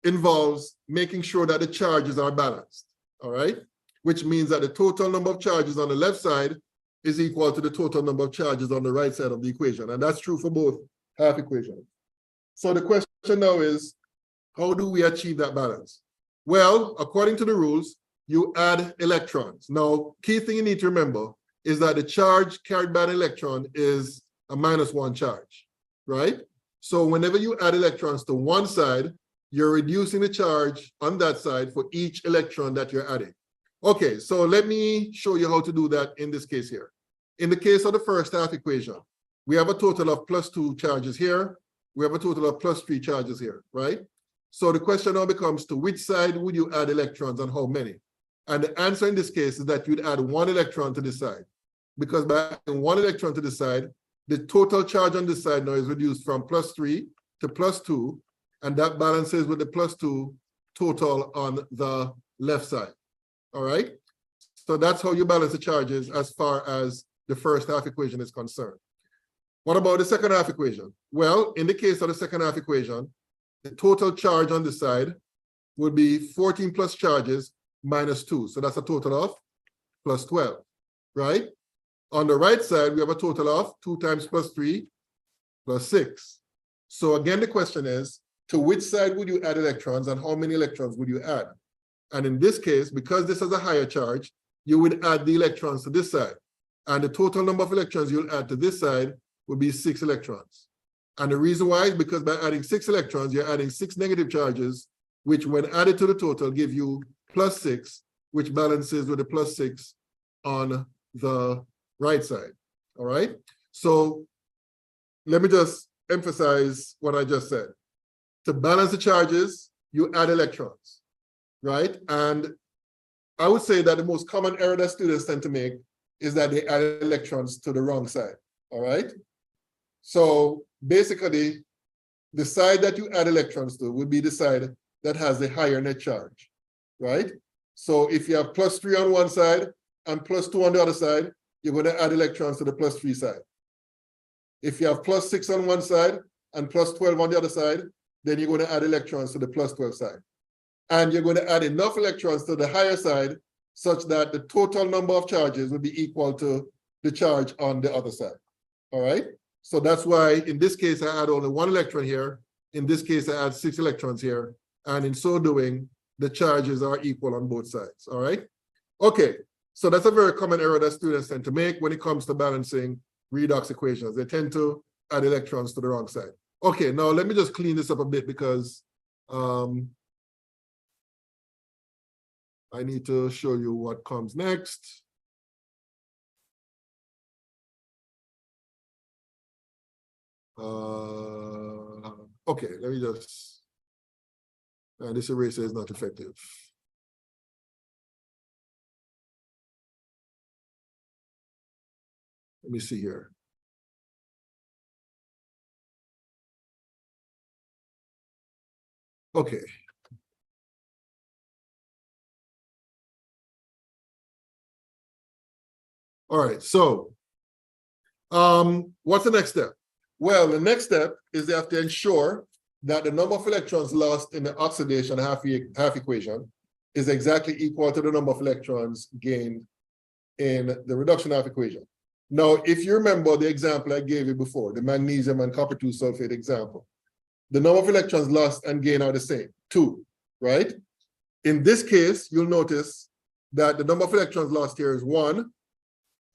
involves making sure that the charges are balanced, all right? Which means that the total number of charges on the left side is equal to the total number of charges on the right side of the equation. And that's true for both half equations. So the question now is, how do we achieve that balance? Well, according to the rules, you add electrons. Now, key thing you need to remember is that the charge carried by an electron is a -1 charge, right? So whenever you add electrons to one side, you're reducing the charge on that side for each electron that you're adding. Okay, so let me show you how to do that in this case here. In the case of the first half equation, we have a total of +2 charges here. We have a total of +3 charges here, right? So the question now becomes, to which side would you add electrons and how many? And the answer in this case is that you'd add 1 electron to this side, because by adding 1 electron to this side, the total charge on this side now is reduced from +3 to +2, and that balances with the +2 total on the left side. All right? So that's how you balance the charges as far as the first half equation is concerned. What about the second half equation? Well, in the case of the second half equation, the total charge on this side would be 14 plus charges minus 2. So that's a total of +12. right? On the right side, we have a total of 2 times plus 3 plus 6. So again, the question is, to which side would you add electrons and how many electrons would you add? And in this case, because this has a higher charge, you would add the electrons to this side. And the total number of electrons you'll add to this side would be 6 electrons. And the reason why is because by adding 6 electrons, you're adding 6 negative charges, which when added to the total give you plus 6, which balances with the plus 6 on the right side. All right. So let me just emphasize what I just said. To balance the charges, you add electrons, right? And I would say that the most common error that students tend to make is that they add electrons to the wrong side. All right. So basically, the side that you add electrons to would be the side that has the higher net charge, right? So if you have plus 3 on one side and plus 2 on the other side, you're going to add electrons to the plus 3 side. If you have plus 6 on one side and plus 12 on the other side, then you're going to add electrons to the plus 12 side. And you're going to add enough electrons to the higher side such that the total number of charges will be equal to the charge on the other side. All right? So that's why in this case, I add only 1 electron here. In this case, I add 6 electrons here. And in so doing, the charges are equal on both sides. All right? Okay. So that's a very common error that students tend to make when it comes to balancing redox equations. They tend to add electrons to the wrong side. Okay, now let me just clean this up a bit because I need to show you what comes next. Okay, let me just, this eraser is not effective. Let me see here. Okay. All right, so what's the next step? Well, the next step is they have to ensure that the number of electrons lost in the oxidation half equation is exactly equal to the number of electrons gained in the reduction half equation. Now, if you remember the example I gave you before, the magnesium and copper 2 sulfate example, the number of electrons lost and gained are the same, 2, right? In this case, you'll notice that the number of electrons lost here is 1,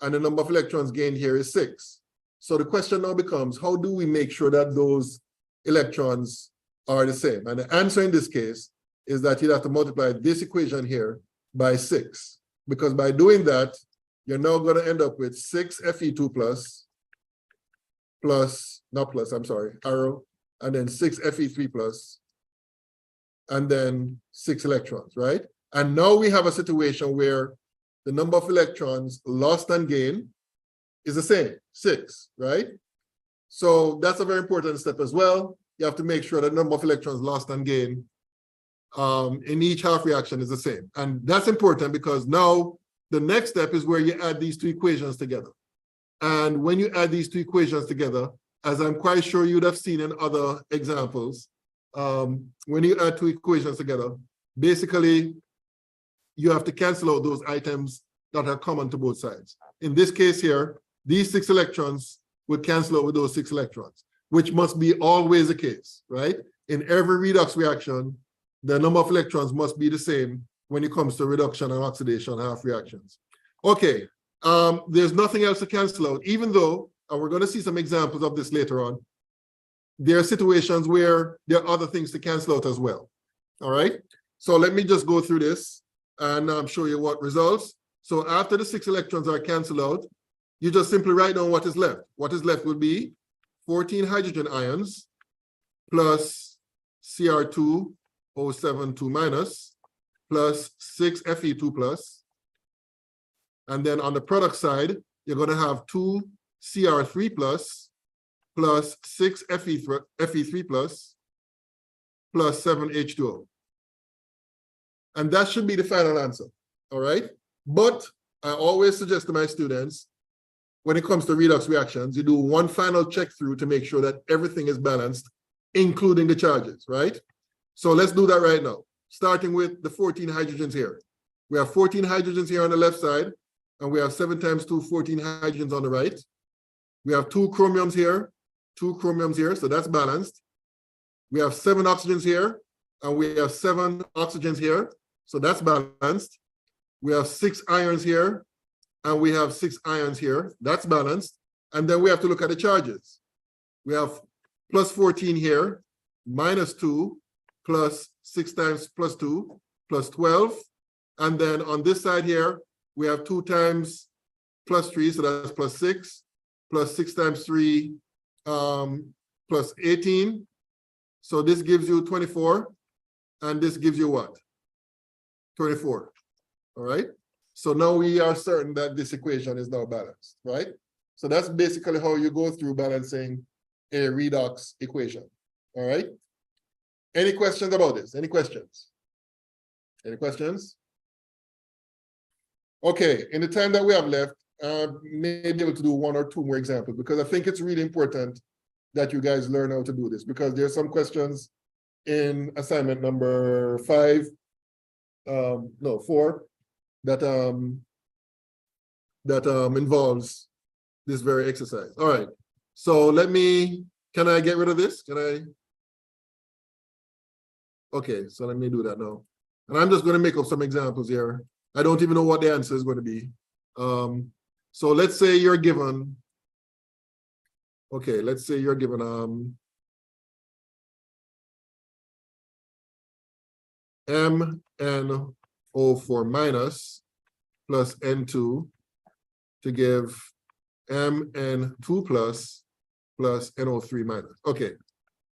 and the number of electrons gained here is 6. So the question now becomes, how do we make sure that those electrons are the same? And the answer in this case is that you'd have to multiply this equation here by 6, because by doing that, you're now going to end up with 6 Fe2 arrow, and then 6 Fe3 plus, and then 6 electrons, right? And now we have a situation where the number of electrons lost and gained is the same, 6, right? So that's a very important step as well. You have to make sure that the number of electrons lost and gained in each half reaction is the same. And that's important because now the next step is where you add these 2 equations together. And when you add these 2 equations together, as I'm quite sure you'd have seen in other examples, when you add 2 equations together, basically you have to cancel out those items that are common to both sides. In this case here, these 6 electrons would cancel out with those 6 electrons, which must be always the case, right? In every redox reaction, the number of electrons must be the same when it comes to reduction and oxidation half reactions. Okay, there's nothing else to cancel out, even though, and we're going to see some examples of this later on, there are situations where there are other things to cancel out as well. All right, so let me just go through this and show you what results. So after the 6 electrons are canceled out, you just simply write down what is left. What is left would be 14 hydrogen ions plus Cr2O72 minus plus 6 Fe2 plus. And then on the product side, you're going to have 2 Cr3 plus 6 Fe3 plus 7 H2O. And that should be the final answer, all right? But I always suggest to my students, when it comes to redox reactions, you do one final check through to make sure that everything is balanced, including the charges, right? So let's do that right now, starting with the 14 hydrogens here. We have 14 hydrogens here on the left side, and we have 7 times 2, 14 hydrogens on the right. We have 2 chromiums here, 2 chromiums here, so that's balanced. We have 7 oxygens here, and we have 7 oxygens here, so that's balanced. We have 6 irons here, and we have 6 ions here, that's balanced. And then we have to look at the charges. We have plus 14 here, minus 2, plus 6 times plus 2, plus 12. And then on this side here, we have 2 times plus 3, so that's plus 6, plus 6 times 3, plus 18. So this gives you 24, and this gives you what? 24, all right? So now we are certain that this equation is now balanced, right? So that's basically how you go through balancing a redox equation, all right? Any questions about this? Any questions? Any questions? Okay, in the time that we have left, may be able to do 1 or 2 more examples, because I think it's really important that you guys learn how to do this, because there's some questions in assignment number 5, no, 4, that involves this very exercise. All right, so can I get rid of this? Can I? Okay, so let me do that now. And I'm just going to make up some examples here. I don't even know what the answer is going to be. So let's say you're given, okay, let's say you're given MnO4 minus plus N2 to give Mn2 plus NO3 minus. Okay,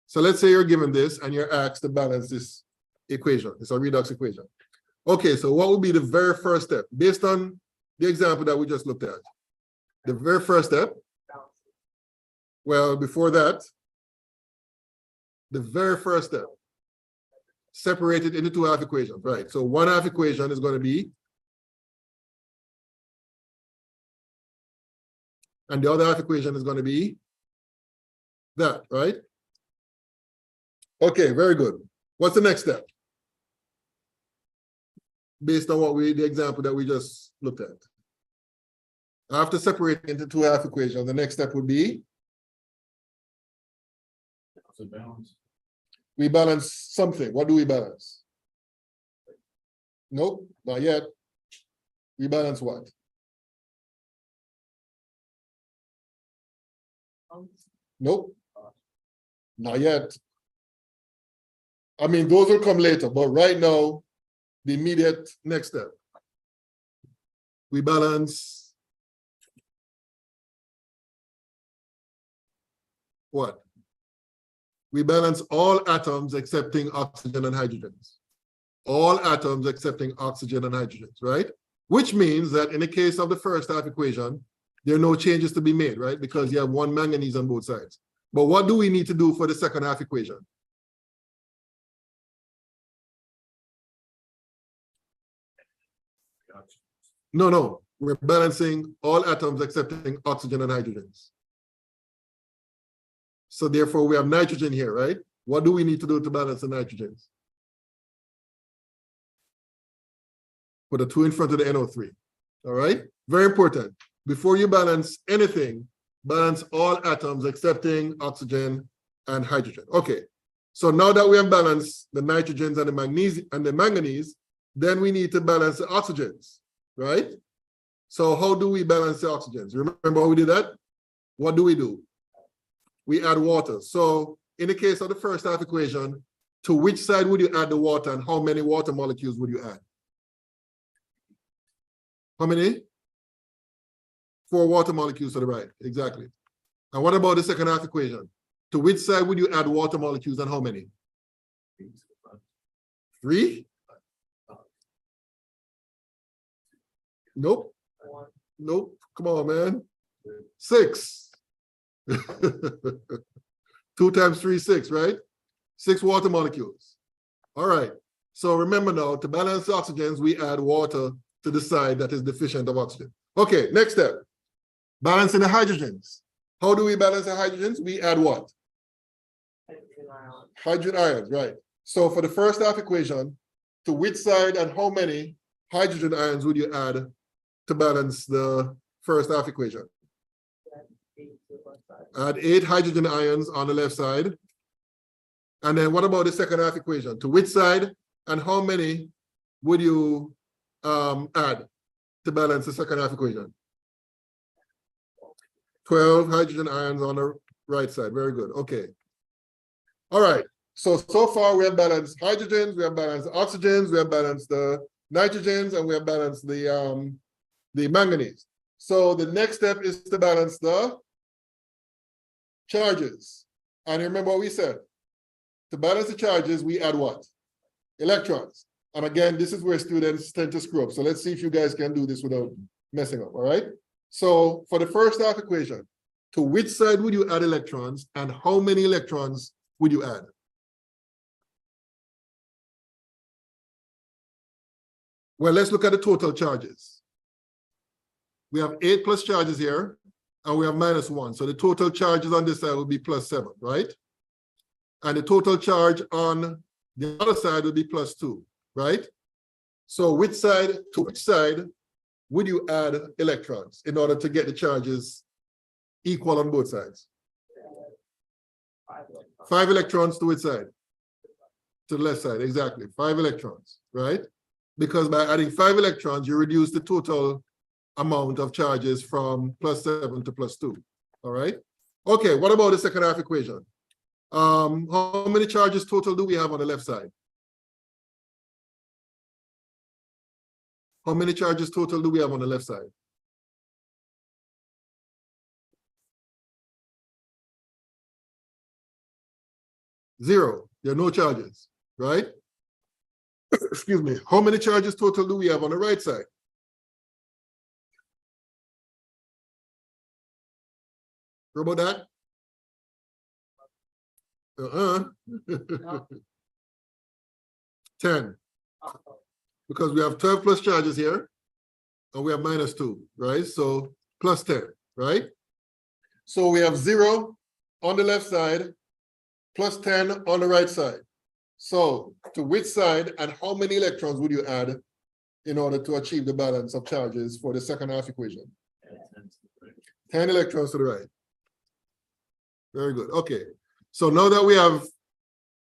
so let's say you're given this and you're asked to balance this equation. It's a redox equation. Okay, so what would be the very first step based on the example that we just looked at? The very first step, well, before that, the very first step, separate it into 2 half equations, right? So 1 half equation is going to be, and the other half equation is going to be that, right? Okay, very good. What's the next step? Based on the example that we just looked at. After separating into 2 half equations, the next step would be? Balance. We balance something. What do we balance? Nope, not yet. We balance what? Nope, not yet. I mean, those will come later, but right now, the immediate next step. We balance what? We balance all atoms excepting oxygen and hydrogens. All atoms excepting oxygen and hydrogens, right? Which means that in the case of the first half equation, there are no changes to be made, right? Because you have 1 manganese on both sides. But what do we need to do for the second half equation? No, we're balancing all atoms excepting oxygen and hydrogens. So therefore we have nitrogen here, right? What do we need to do to balance the nitrogens? Put a 2 in front of the NO3, all right? Very important. Before you balance anything, balance all atoms excepting oxygen and hydrogen. Okay, so now that we have balanced the nitrogens and the magnesium and the manganese, then we need to balance the oxygens, right? So how do we balance the oxygens? Remember how we did that? What do? We add water. So in the case of the first half equation, to which side would you add the water and how many water molecules would you add? How many? 4 water molecules to the right, exactly. And what about the second half equation? To which side would you add water molecules and how many? 3? Nope. Nope. Come on, man. 6. 2 times 3, 6, right? 6 water molecules. All right. So remember now, to balance the oxygens, we add water to the side that is deficient of oxygen. Okay, next step. Balancing the hydrogens. How do we balance the hydrogens? We add what? Hydrogen ions, right. So for the first half equation, to which side and how many hydrogen ions would you add to balance the first half equation? Add 8 hydrogen ions on the left side. And then what about the second half equation? To which side and how many would you add to balance the second half equation? 12 hydrogen ions on the right side. Very good. Okay. All right. So far we have balanced hydrogens, we have balanced oxygens, we have balanced the nitrogens, and we have balanced the manganese. So the next step is to balance the charges. And remember what we said. To balance the charges, we add what? Electrons. And again, this is where students tend to screw up. So let's see if you guys can do this without messing up, all right? So for the first half equation, to which side would you add electrons and how many electrons would you add? Well, let's look at the total charges. We have 8 plus charges here, and we have -1. So the total charges on this side will be +7, right? And the total charge on the other side will be +2, right? So which side, to which side would you add electrons in order to get the charges equal on both sides? 5 electrons to which side? To the left side, exactly. 5 electrons, right? Because by adding 5 electrons, you reduce the total amount of charges from +7 to +2, all right? Okay, what about the second half equation? How many charges total do we have on the left side? How many charges total do we have on the left side? Zero. There are no charges, right? Excuse me. How many charges total do we have on the right side? How about that? No. 10. Because we have 12 plus charges here, and we have -2, right? So +10, right? So we have 0 on the left side, +10 on the right side. So to which side and how many electrons would you add in order to achieve the balance of charges for the second half equation? 10 electrons to the right. Very good. Okay. So now that we have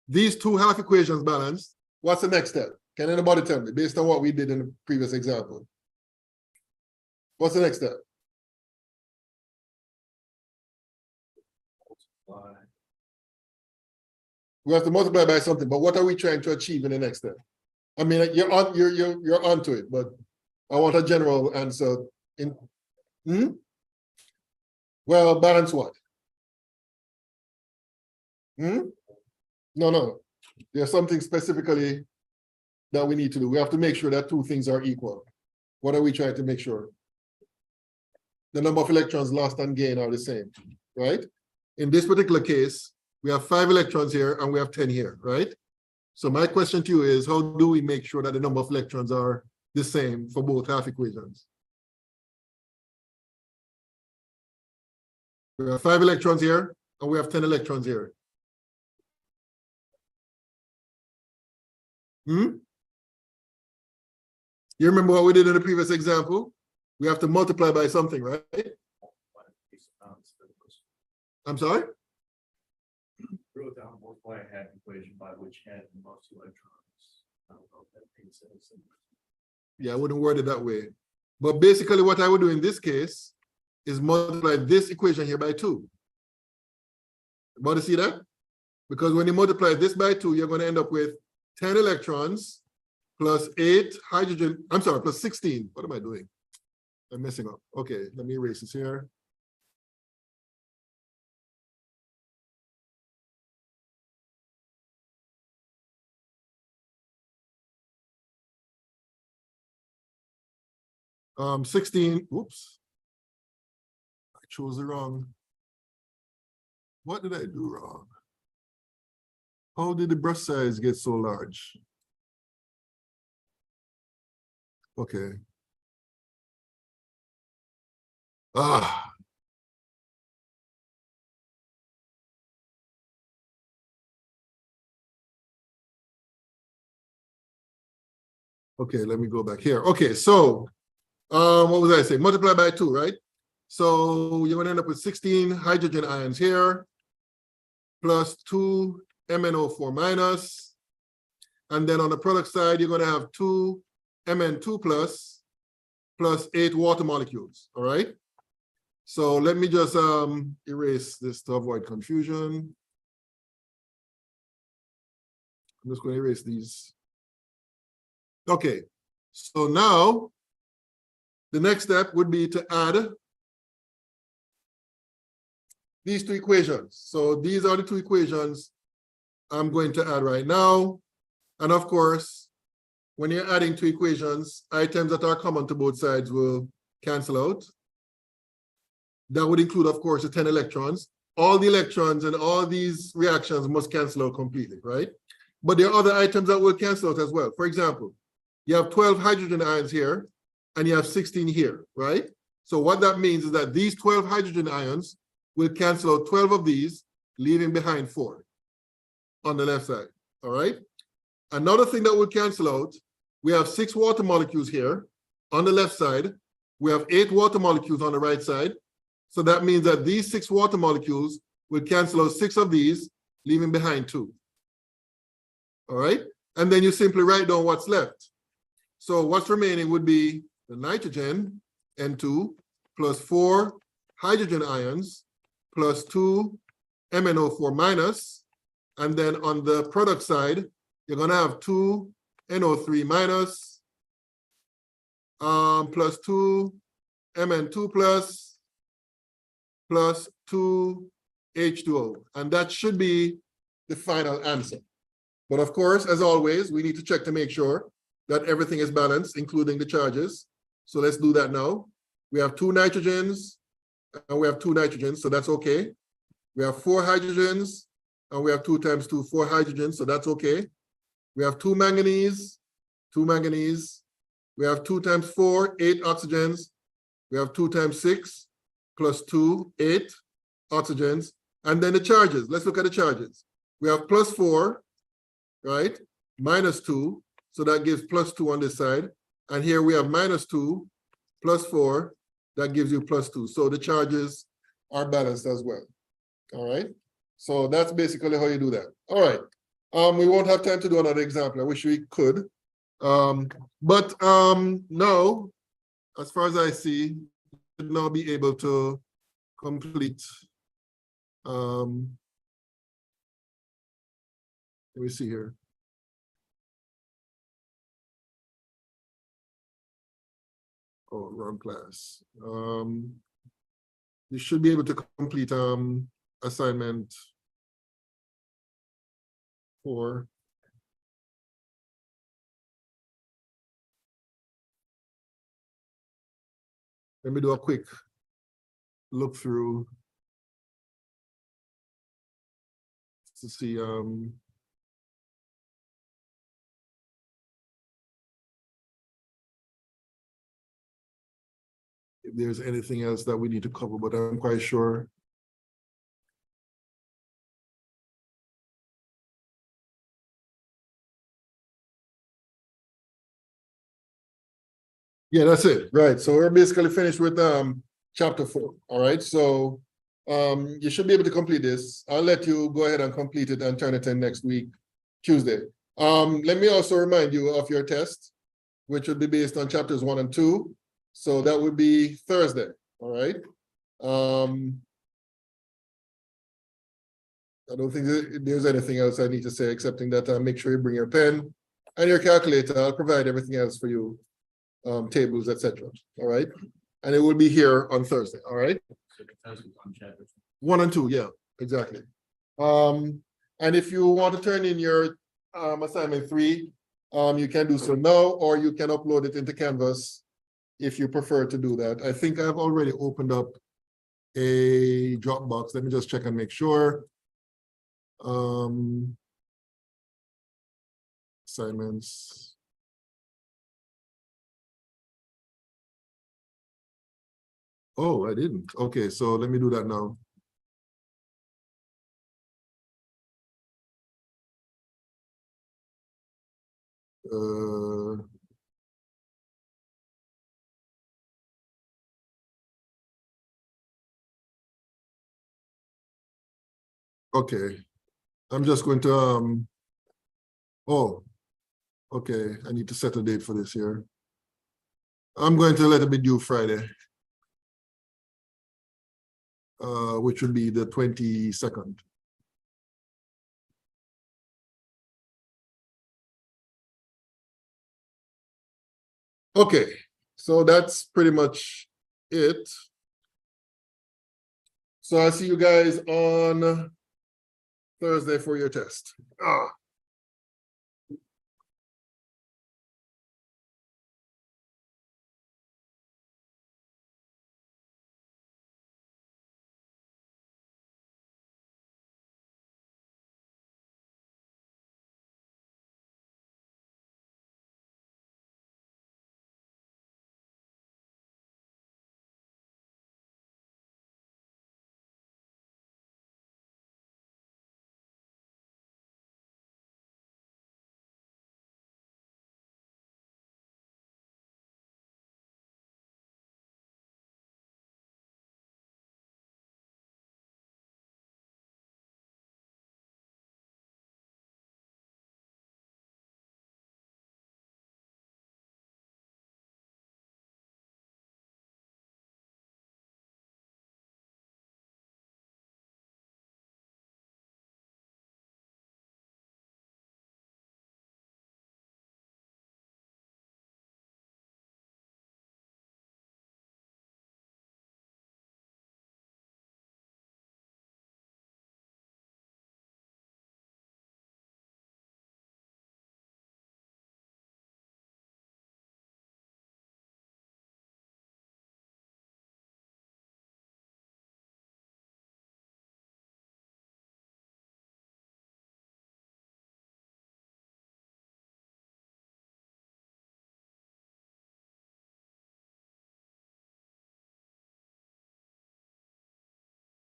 these two half equations balanced, what's the next step? Can anybody tell me, based on what we did in the previous example? What's the next step? We have to multiply by something, but what are we trying to achieve in the next step? I mean, you're onto it, but I want a general answer. Well, balance what? No. There's something specifically that we need to do. We have to make sure that two things are equal. What are we trying to make sure? The number of electrons lost and gained are the same, right? In this particular case, we have 5 electrons here and we have 10 here, right? So my question to you is, how do we make sure that the number of electrons are the same for both half equations? We have 5 electrons here and we have 10 electrons here. You remember what we did in the previous example? We have to multiply by something, right? I'm sorry? Wrote down multiply a half equation by which had the most electrons. I don't know if that makes sense. Yeah, I wouldn't word it that way. But basically what I would do in this case is multiply this equation here by 2. Want to see that? Because when you multiply this by 2, you're going to end up with 10 electrons plus 8 hydrogen, I'm sorry, plus 16. What am I doing? I'm messing up. Okay, let me erase this here. Um, 16, oops. I chose the wrong. What did I do wrong? How did the brush size get so large? Okay. Okay, let me go back here. Okay, so What was I saying? Multiply by 2, right? So you're going to end up with 16 hydrogen ions here, plus 2 MnO4 minus. And then on the product side, you're going to have 2 Mn2 plus 8 water molecules, all right? So let me just erase this to avoid confusion. I'm just going to erase these. Okay, so now the next step would be to add these two equations. So these are the two equations I'm going to add right now. And of course, when you're adding two equations, items that are common to both sides will cancel out. That would include, of course, the 10 electrons. All the electrons and all these reactions must cancel out completely, right? But there are other items that will cancel out as well. For example, you have 12 hydrogen ions here, and you have 16 here, right? So what that means is that these 12 hydrogen ions will cancel out 12 of these, leaving behind 4 on the left side, all right? Another thing that will cancel out, we have 6 water molecules here on the left side. We have 8 water molecules on the right side. So that means that these 6 water molecules will cancel out 6 of these, leaving behind 2. All right? And then you simply write down what's left. So what's remaining would be the nitrogen, N2, plus 4 hydrogen ions, plus 2 MnO4 minus. And then on the product side, you're going to have 2 NO3 minus, plus 2 Mn2 plus 2 H2O. And that should be the final answer. But of course, as always, we need to check to make sure that everything is balanced, including the charges. So let's do that now. We have 2 nitrogens, and we have 2 nitrogens, so that's okay. We have 4 hydrogens, and we have 2 times 2, 4 hydrogens, so that's okay. We have 2 manganese, 2 manganese. We have 2 times 4, 8 oxygens. We have 2 times 6, plus 2, 8 oxygens. And then the charges, let's look at the charges. We have plus 4, right? Minus 2, so that gives plus 2 on this side. And here we have minus 2, plus 4, that gives you plus 2. So the charges are balanced as well, all right? So that's basically how you do that. All right, we won't have time to do another example. I wish we could. But now, as far as I see, should now be able to complete. Let me see here. Oh, wrong class. You should be able to complete assignment 4. Let me do a quick look through to see if there's anything else that we need to cover, but I'm quite sure. Yeah, that's it. Right. So we're basically finished with chapter 4. All right. So you should be able to complete this. I'll let you go ahead and complete it and turn it in next week, Tuesday. Let me also remind you of your test, which would be based on chapters 1 and 2. So that would be Thursday. All right. I don't think there's anything else I need to say, excepting that make sure you bring your pen and your calculator. I'll provide everything else for you, tables, etc. All right. And it will be here on Thursday. All right. So the test is on chapter 1 and 2, yeah, exactly. And if you want to turn in your assignment 3, you can do so now, or you can upload it into Canvas if you prefer to do that. I think I've already opened up a Dropbox. Let me just check and make sure. Assignments. Oh, I didn't. Okay, so let me do that now. Okay, I'm just going to, oh, okay, I need to set a date for this here. I'm going to let it be due Friday. Which would be the 22nd. Okay, so that's pretty much it. So I'll see you guys on Thursday for your test.